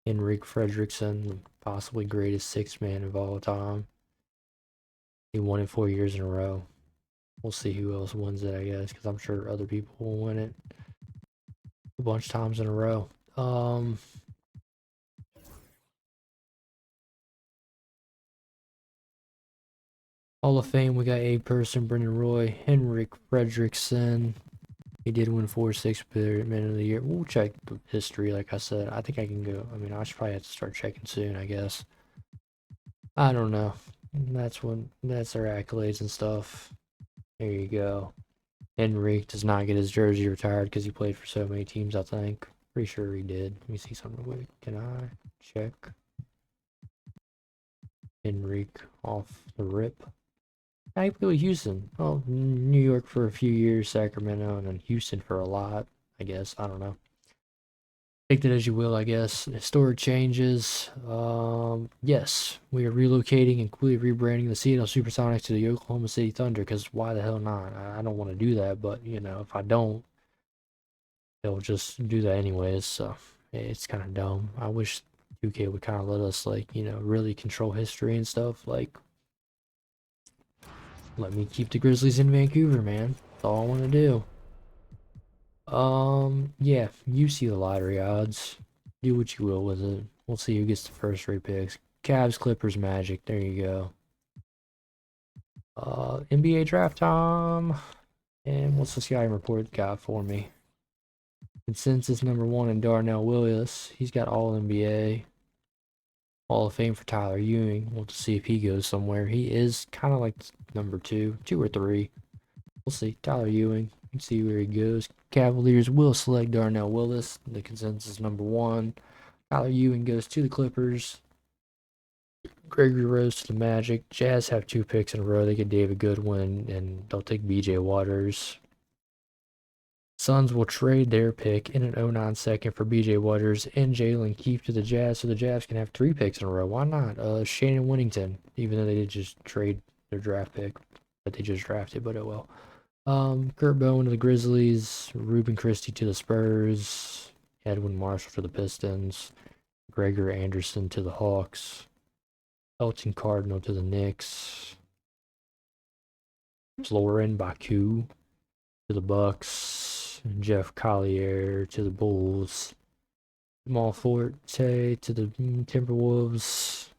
Henrik Fredrickson, possibly greatest sixth man of all time. He won it 4 years in a row. We'll see who else wins it, I guess, because I'm sure other people will win it a bunch of times in a row. Hall of Fame, we got a person, Brendan Roy, Henrik Fredrickson. He did win 4-6 Man of the Year. We'll check the history, like I said. I think I can go. I mean, I should probably have to start checking soon, I guess. I don't know. That's their accolades and stuff. There you go. Henrik does not get his jersey retired because he played for so many teams, I think. Pretty sure he did. Let me see something quick. Can I check? Henrik off the rip. I played with Houston. Well, New York for a few years, Sacramento, and then Houston for a lot, I guess. I don't know. Take that as you will, I guess. Historic changes. Yes, we are relocating and completely rebranding the Seattle Supersonics to the Oklahoma City Thunder, because why the hell not? I don't want to do that, but, you know, if I don't, they'll just do that anyways, so it's kind of dumb. I wish 2K would kind of let us, like, you know, really control history and stuff, like, let me keep the Grizzlies in Vancouver, man. That's all I want to do. Yeah, you see the lottery odds. Do what you will with it. We'll see who gets the first 3 picks. Cavs, Clippers, Magic. There you go. NBA draft time. And what's the scouting report got for me? Consensus number 1 in Darnell Willis. He's got all NBA. Hall of Fame for Tyler Ewing. We'll see if he goes somewhere. He is kind of like number 2 or 3. We'll see. Tyler Ewing. Let's see where he goes. Cavaliers will select Darnell Willis. The consensus number 1. Tyler Ewing goes to the Clippers. Gregory Rose to the Magic. Jazz have 2 picks in a row. They get David Goodwin, and they'll take BJ Waters. Suns will trade their pick in an 09 second for BJ Waters and Jalen Keefe to the Jazz, so the Jazz can have 3 picks in a row. Why not? Shannon Winnington, even though they did just trade their draft pick that they just drafted, but oh well. Kurt Bowen to the Grizzlies, Ruben Christie to the Spurs, Edwin Marshall to the Pistons, Gregor Anderson to the Hawks, Elton Cardinal to the Knicks, Florin Baku to the Bucks, Jeff Collier to the Bulls, Jamal Forte to the Timberwolves,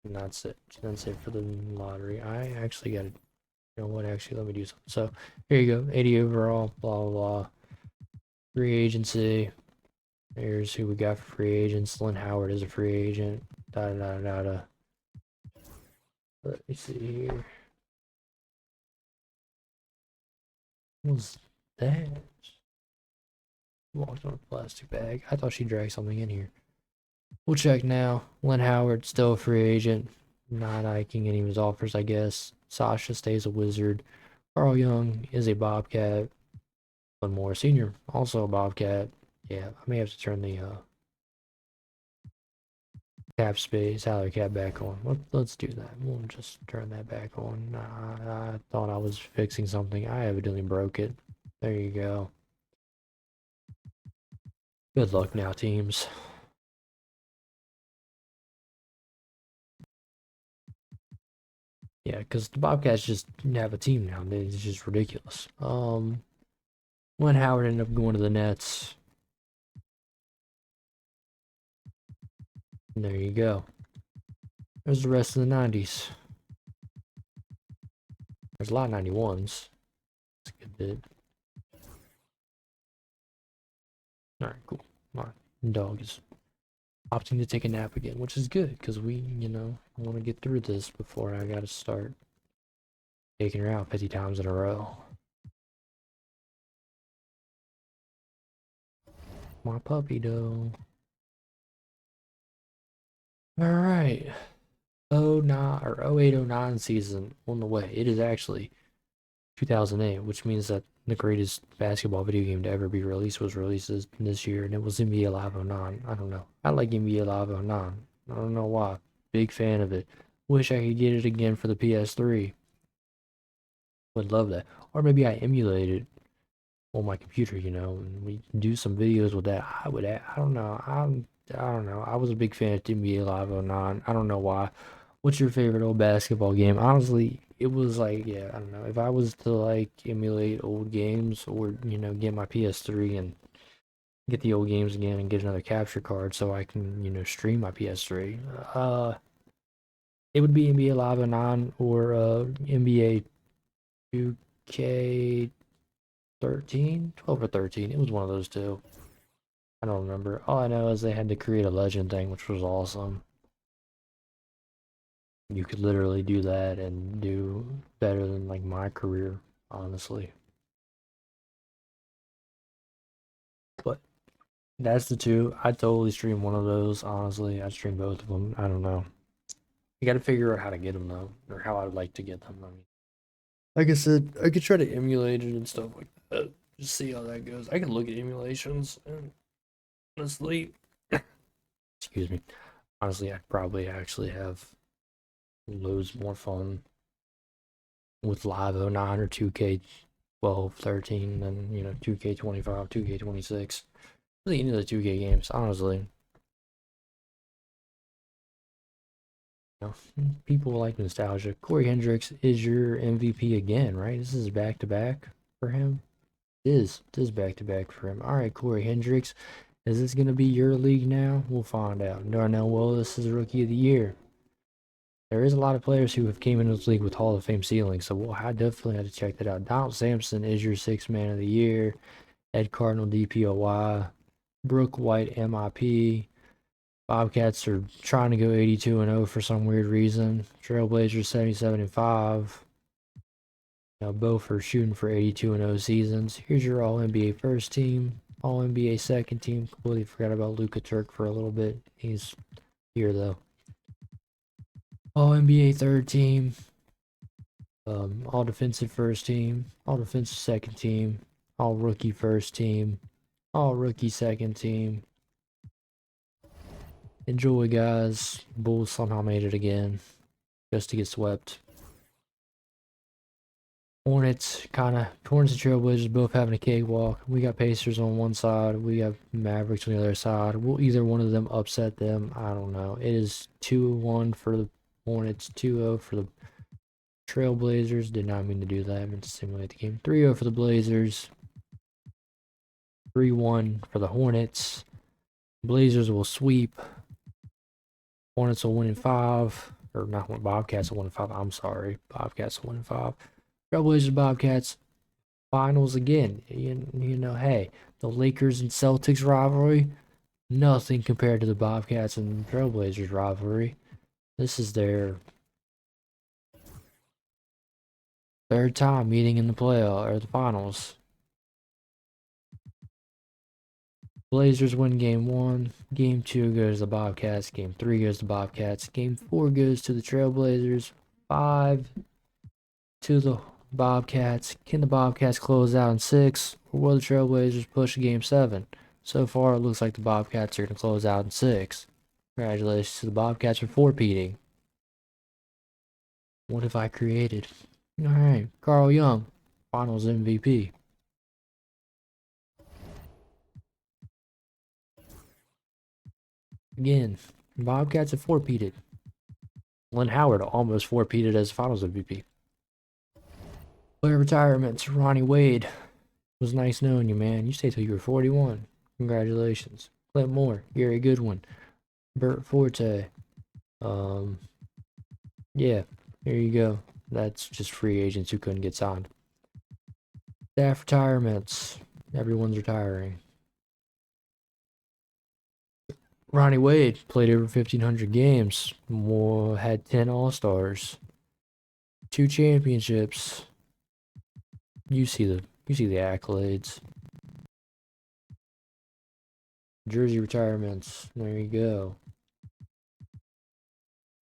and that's it. That's it for the lottery. I actually got it. You know what? Actually, let me do something. So here you go. 80 overall. Blah blah blah. Free agency. Here's who we got for free agents. Lynn Howard is a free agent. Da da da da. Let me see here. What was that? Walked on a plastic bag. I thought she dragged something in here. We'll check now. Lynn Howard, still a free agent. Not hiking any of his offers, I guess. Sasha stays a Wizard. Carl Young is a Bobcat. One more senior, also a Bobcat. Yeah, I may have to turn the cap space, salary cap back on. Let's do that. We'll just turn that back on. I thought I was fixing something. I evidently broke it. There you go. Good luck now, teams. Yeah, because the Bobcats just have a team now. It's just ridiculous. When Howard ended up going to the Nets, and there you go. There's the rest of the 90s. There's a lot of 91s. That's a good bit. Alright, cool. My dog is opting to take a nap again, which is good, because we, want to get through this before I gotta start taking her out 50 times in a row. My puppy, though. Alright. 09 or 0809 season on the way. It is actually 2008, which means that the greatest basketball video game to ever be released was released this year, and it was NBA Live 09. I don't know. I like NBA Live 09. I don't know why. Big fan of it. Wish I could get it again for the PS3. Would love that. Or maybe I emulate it on my computer, and we do some videos with that. I don't know. I don't know. I was a big fan of NBA Live 09. I don't know why. What's your favorite old basketball game? Honestly, it was like, yeah, I don't know. If I was to like emulate old games or, get my PS3 and get the old games again and get another capture card so I can, stream my PS3, it would be NBA Live 09 or NBA 2K 12 or 13. It was one of those two. I don't remember. All I know is they had to create a legend thing, which was awesome. You could literally do that and do better than like my career, honestly. But that's the two. I totally stream one of those, honestly. I stream both of them. I don't know. You got to figure out how to get them though, or how I would like to get them. I mean, like I said, I could try to emulate it and stuff like that. Just see how that goes. I can look at emulations and honestly, excuse me. Honestly, I'd probably actually have loads more fun with Live 09 or 2K 12, 13 than, 2K 25, 2K 26. Really into the 2K games, honestly. People like nostalgia. Corey Hendricks is your MVP again, right? This is back to back for him. It is back to back for him. All right, Corey Hendricks. Is this going to be your league now? We'll find out. Darnell Willis is Rookie of the Year. There is a lot of players who have came into this league with Hall of Fame ceilings, so we'll definitely have to check that out. Donald Sampson is your Sixth Man of the Year. Ed Cardinal DPOY. Brooke White MIP. Bobcats are trying to go 82-0 for some weird reason. Trailblazers 77-5. Both are shooting for 82-0 seasons. Here's your All NBA first team, All NBA second team. Completely forgot about Luka Turk for a little bit. He's here though. All NBA third team, all defensive first team, all defensive second team, all rookie first team, all rookie second team. Enjoy, guys. Bulls somehow made it again, just to get swept. Hornets and Trailblazers both having a cakewalk. We got Pacers on one side, we have Mavericks on the other side. Will either one of them upset them? I don't know. It is 2-1 for the Hornets, 2-0 for the Trailblazers. Did not mean to do that. I meant to simulate the game. 3-0 for the Blazers. 3-1 for the Hornets. Blazers will sweep. Hornets will win in 5. Or not, Bobcats will win in 5. I'm sorry. Bobcats will win in 5. Trailblazers, Bobcats, finals again. Hey, the Lakers and Celtics rivalry, nothing compared to the Bobcats and Trailblazers rivalry. This is their third time meeting in the playoff or the finals. Blazers win game 1. Game 2 goes to the Bobcats. Game 3 goes to the Bobcats. Game 4 goes to the Trailblazers. 5 to the Bobcats. Can the Bobcats close out in 6, or will the Trailblazers push to game 7? So far, it looks like the Bobcats are going to close out in 6. Congratulations to the Bobcats for 4-peating. What have I created? Alright, Carl Young, Finals MVP. Again, Bobcats have 4-peated. Lynn Howard almost four-peated as Finals MVP. Player retirements. Ronnie Wade. It was nice knowing you, man. You stayed till you were 41. Congratulations. Clint Moore. Gary Goodwin. Bert Forte. Yeah, there you go. That's just free agents who couldn't get signed. Staff retirements. Everyone's retiring. Ronnie Wade played over 1,500 games. Had 10 All-Stars. 2 championships. You see the accolades. Jersey retirements. There you go.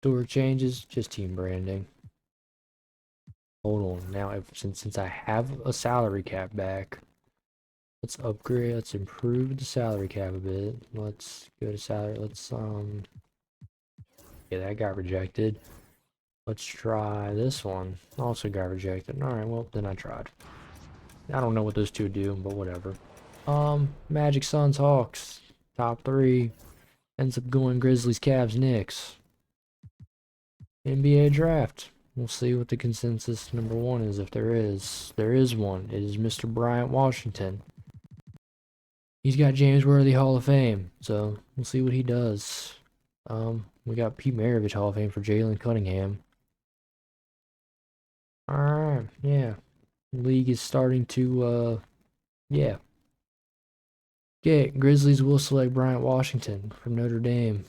Store changes, just team branding. Hold on. Now, since I have a salary cap back, let's upgrade. Let's improve the salary cap a bit. Let's go to salary. Let's yeah, that got rejected. Let's try this one. Also got rejected. All right. Well, then I tried. I don't know what those two do, but whatever. Magic, Suns, Hawks. Top 3. Ends up going Grizzlies, Cavs, Knicks. NBA draft. We'll see what the consensus number 1 is, if there is. There is one. It is Mr. Bryant Washington. He's got James Worthy Hall of Fame, so we'll see what he does. We got Pete Maravich Hall of Fame for Jalen Cunningham. Alright, yeah. League is starting to, yeah. Grizzlies will select Bryant Washington from Notre Dame.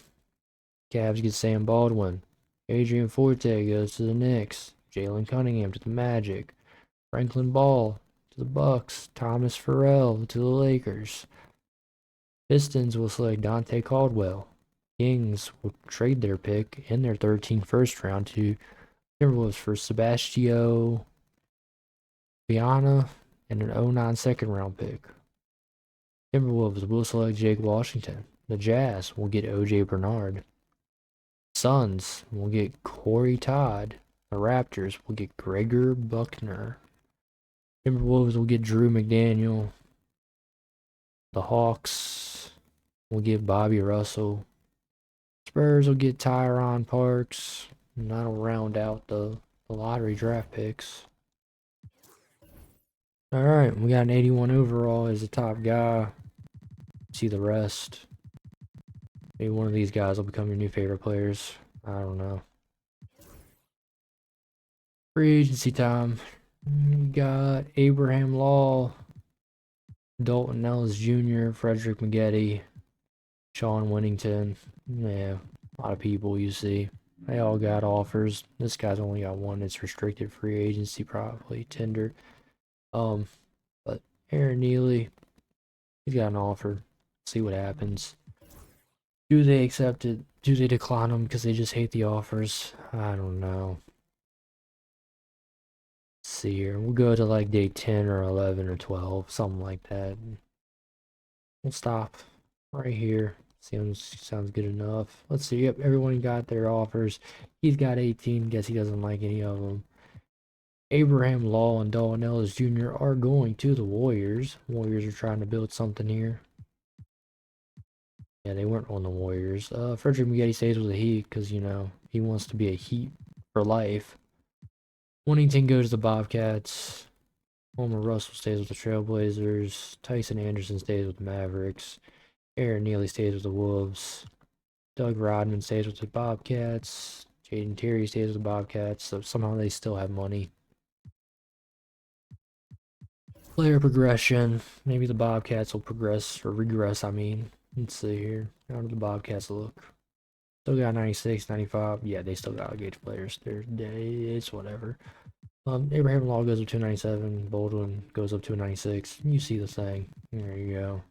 Cavs get Sam Baldwin. Adrian Forte goes to the Knicks. Jalen Cunningham to the Magic. Franklin Ball to the Bucks. Thomas Farrell to the Lakers. Pistons will select Dante Caldwell. Kings will trade their pick in their 13th first round to Timberwolves for Sebastio Viana and an 09 second round pick. Timberwolves will select Jake Washington. The Jazz will get OJ Bernard. Suns will get Corey Todd. The Raptors will get Gregor Buckner. Timberwolves will get Drew McDaniel. The Hawks will get Bobby Russell. Spurs will get Tyron Parks. And that'll round out the lottery draft picks. Alright, we got an 81 overall as the top guy. See the rest. Maybe one of these guys will become your new favorite players. I don't know. Free agency time. We got Abraham Law, Dalton Ellis Jr., Frederick Maggette, Sean Winnington. Yeah, a lot of people you see. They all got offers. This guy's only got one. It's restricted free agency, probably tender. But Aaron Neely, he's got an offer. See what happens. Do they accept it? Do they decline them because they just hate the offers? I don't know. Let's see here. We'll go to like day 10 or 11 or 12, something like that. We'll stop right here. Sounds good enough. Let's see. Yep, everyone got their offers. He's got 18. Guess he doesn't like any of them. Abraham Law and Dalton Ellis Jr. are going to the Warriors. Warriors are trying to build something here. Yeah, they weren't on the Warriors. Frederick Maggette stays with the Heat because, you know, he wants to be a Heat for life. Winnington goes to the Bobcats. Homer Russell stays with the Trailblazers. Tyson Anderson stays with the Mavericks. Aaron Neely stays with the Wolves. Doug Rodman stays with the Bobcats. Jaden Terry stays with the Bobcats. So somehow they still have money. Player progression. Maybe the Bobcats will progress or regress, I mean. Let's see here. How do the Bobcats look? Still got 96, 95. Yeah, they still got gauge players. It's whatever. Abraham Law goes up to 97. Baldwin goes up to 96. You see the thing. There you go.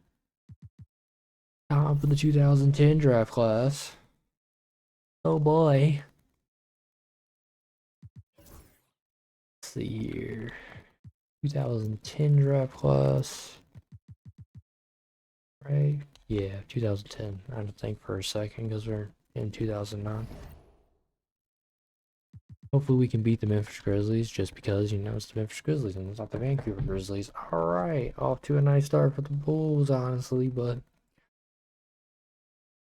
Time for the 2010 draft class. Oh boy. Let's see here. 2010 draft class. Right? Yeah, 2010. I had to think for a second because we're in 2009. Hopefully we can beat the Memphis Grizzlies just because, you know, it's the Memphis Grizzlies and it's not the Vancouver Grizzlies. Alright, off to a nice start for the Bulls, honestly, but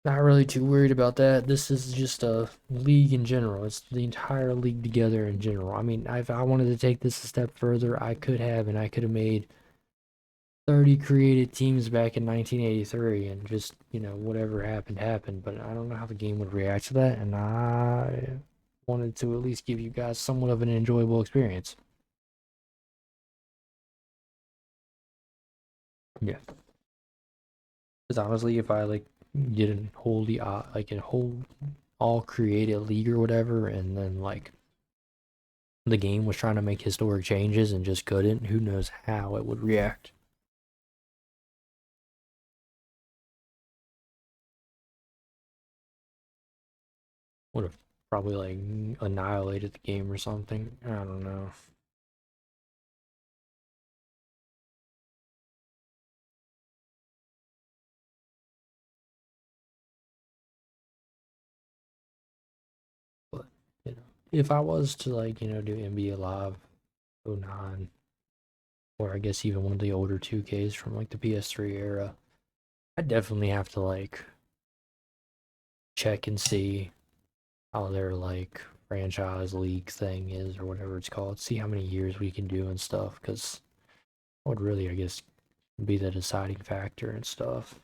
Not really too worried about that. This is just a league in general. It's the entire league together in general. I mean, if I wanted to take this a step further, I could have, and I could have made 30 created teams back in 1983, and just, whatever happened, happened. But I don't know how the game would react to that, and I wanted to at least give you guys somewhat of an enjoyable experience. Yeah. Because honestly, if I did a wholly like a whole all created league or whatever, and then the game was trying to make historic changes and just couldn't, who knows how it would react. Would have probably annihilated the game or something. I don't know. But if I was to do NBA Live 09, or I guess even one of the older 2Ks from the PS3 era, I'd definitely have to check and see how their franchise league thing is, or whatever it's called. See how many years we can do and stuff, because that would really, I guess, be the deciding factor and stuff.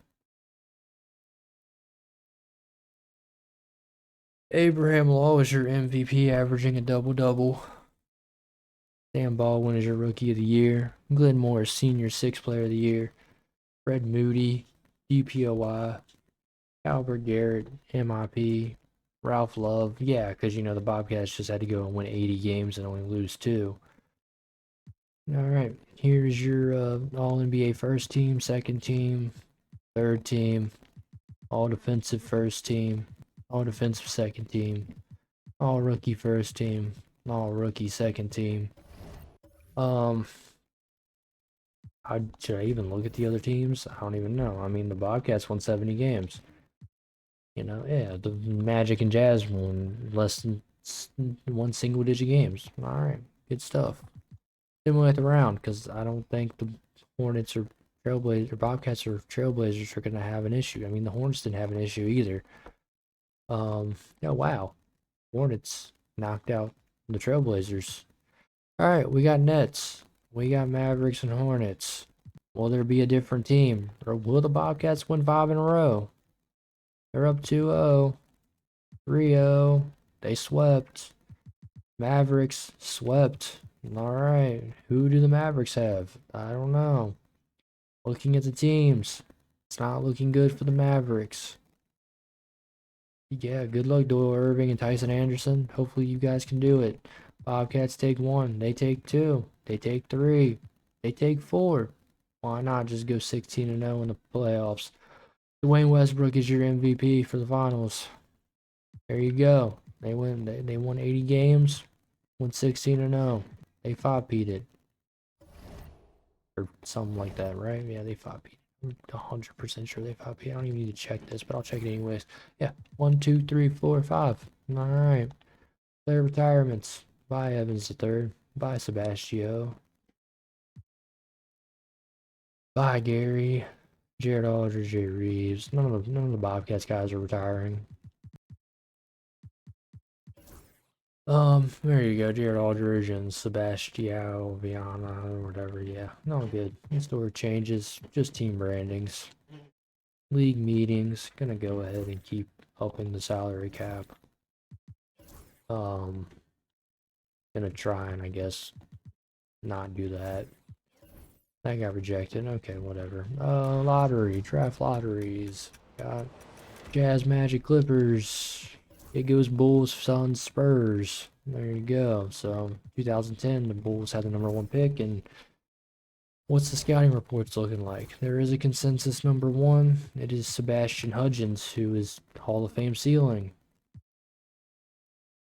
Abraham Law is your MVP, averaging a double-double. Sam Baldwin is your Rookie of the Year. Glenn Morris, Senior, Sixth Player of the Year. Fred Moody, DPOY. Albert Garrett, MIP. Ralph Love, yeah, because the Bobcats just had to go and win 80 games and only lose 2. All right, here's your All NBA first team, second team, third team, All Defensive first team, All Defensive second team, All Rookie first team, All Rookie second team. Should I even look at the other teams? I don't even know. I mean, the Bobcats won 70 games. Yeah, the Magic and Jazz won less than one single-digit games. All right, good stuff. Similar at the round, because I don't think the Hornets or Bobcats or Trailblazers are going to have an issue. I mean, the Hornets didn't have an issue either. Yeah, wow. Hornets knocked out the Trailblazers. All right, we got Nets. We got Mavericks and Hornets. Will there be a different team? Or will the Bobcats win 5 in a row? They're up 2-0. 3-0. They swept. Mavericks swept. All right. Who do the Mavericks have? I don't know. Looking at the teams, it's not looking good for the Mavericks. Yeah, good luck, Doyle Irving and Tyson Anderson. Hopefully you guys can do it. Bobcats take 1. They take 2. They take 3. They take 4. Why not just go 16-0 in the playoffs? Dwayne Westbrook is your MVP for the finals. There you go. They won 80 games, went 16-0. They 5-peated. Or something like that, right? Yeah, they 5-peated. I'm 100% sure they 5-peated. I don't even need to check this, but I'll check it anyways. Yeah, 1, 2, 3, 4, 5. All right. Player retirements. Bye, Evans III. Bye, Sebastio. Bye, Gary. Jared Aldridge, Jay Reeves. None of the Bobcats guys are retiring. There you go, Jared Aldridge and Sebastio Viana or whatever. Yeah, no good. Store changes, just team brandings. League meetings, gonna go ahead and keep upping the salary cap. Gonna try and I guess not do that. That got rejected. Okay, whatever. Lottery, draft lotteries. Got Jazz, Magic, Clippers. It goes Bulls, Suns, Spurs. There you go. So 2010, the Bulls had the #1 pick, and what's the scouting reports looking like? There is a consensus #1. It is Sebastian Hudgens, who is Hall of Fame ceiling.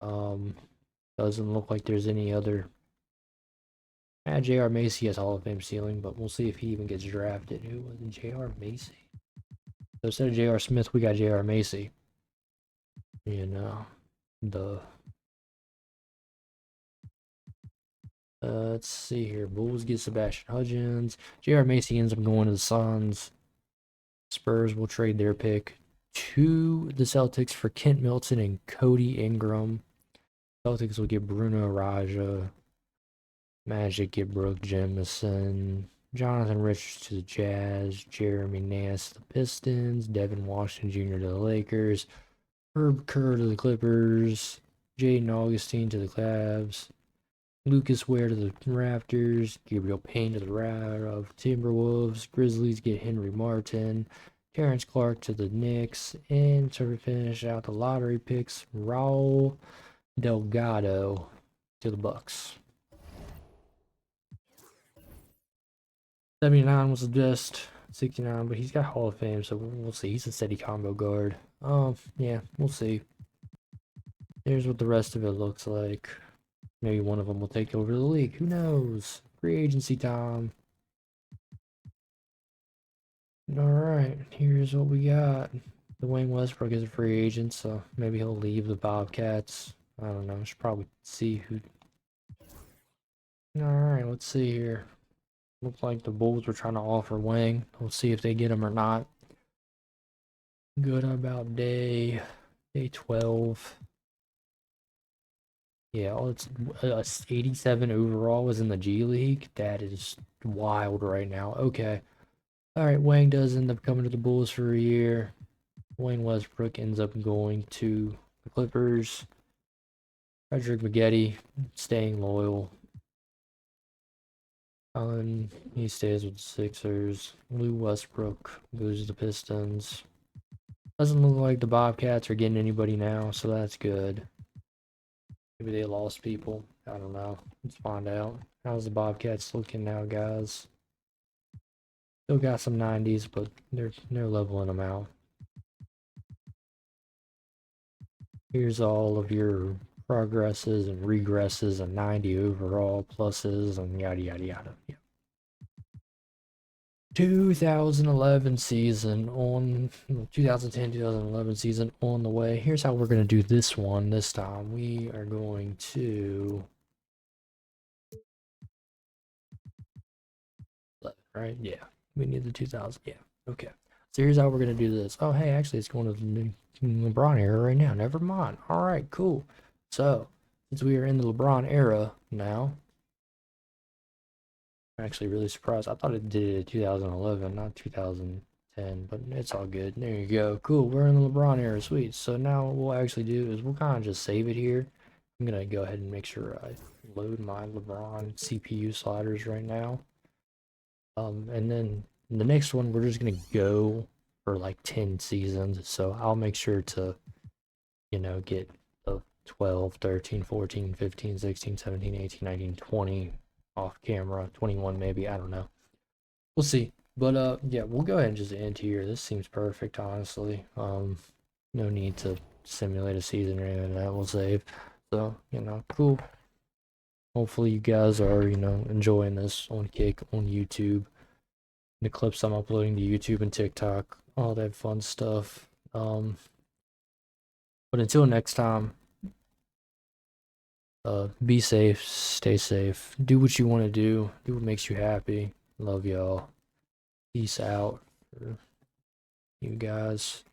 Doesn't look like there's any other. J.R. Macy has Hall of Fame ceiling, but we'll see if he even gets drafted. Who was it? J.R. Macy. So instead of J.R. Smith, we got J.R. Macy. Let's see here. Bulls get Sebastian Hudgens. J.R. Macy ends up going to the Suns. Spurs will trade their pick to the Celtics for Kent Milton and Cody Ingram. Celtics will get Bruno Raja. Magic get Brooke Jemison. Jonathan Richards to the Jazz. Jeremy Nance to the Pistons. Devin Washington Jr. to the Lakers. Herb Kerr to the Clippers. Jaden Augustine to the Cavs. Lucas Ware to the Raptors. Gabriel Payne to the Timberwolves. Grizzlies get Henry Martin. Terrence Clark to the Knicks. And to finish out the lottery picks, Raul Delgado to the Bucks. 79 was the best. 69, but he's got Hall of Fame, so we'll see. He's a steady combo guard. Yeah, we'll see. Here's what the rest of it looks like. Maybe one of them will take over the league. Who knows? Free agency time. Alright, here's what we got. Dwayne Westbrook is a free agent, so maybe he'll leave the Bobcats. I don't know. I should probably see who. Alright, let's see here. Looks like the Bulls were trying to offer Wang. We'll see if they get him or not. Good about day 12. Yeah, it's 87 overall was in the G League. That is wild right now. Okay. Alright, Wang does end up coming to the Bulls for a year. Wayne Westbrook ends up going to the Clippers. Frederick McGetty staying loyal. He stays with the Sixers. Lou Westbrook goes to the Pistons. Doesn't look like the Bobcats are getting anybody now, so that's good. Maybe they lost people. I don't know. Let's find out. How's the Bobcats looking now, guys? Still got some 90s, but they're leveling them out. Here's all of your progresses and regresses and 90 overall pluses and yada yada yada. Yeah. 2011 season on 2010-2011 season on the way. Here's how we're going to do this one this time. We are going to right? Yeah. We need the 2000. Yeah. Okay. So here's how we're going to do this. Oh, hey, actually it's going to the new LeBron era right now. Never mind. All right, cool. So, since we are in the LeBron era now, I'm actually really surprised. I thought it did 2011, not 2010, but it's all good. There you go. Cool. We're in the LeBron era. Sweet. So now what we'll actually do is we'll kind of just save it here. I'm going to go ahead and make sure I load my LeBron CPU sliders right now. And then the next one, we're just going to go for like 10 seasons. So I'll make sure to, get the 12, 13, 14, 15, 16, 17, 18, 19, 20 off camera, 21 maybe, I don't know. We'll see. But yeah, we'll go ahead and just end here. This seems perfect, honestly. No need to simulate a season or anything like that. We'll save. So, cool. Hopefully you guys are, enjoying this on Kick, on YouTube. The clips I'm uploading to YouTube and TikTok, all that fun stuff. But until next time, be safe, stay safe, do what you want to do what makes you happy. Love y'all. Peace out for you guys.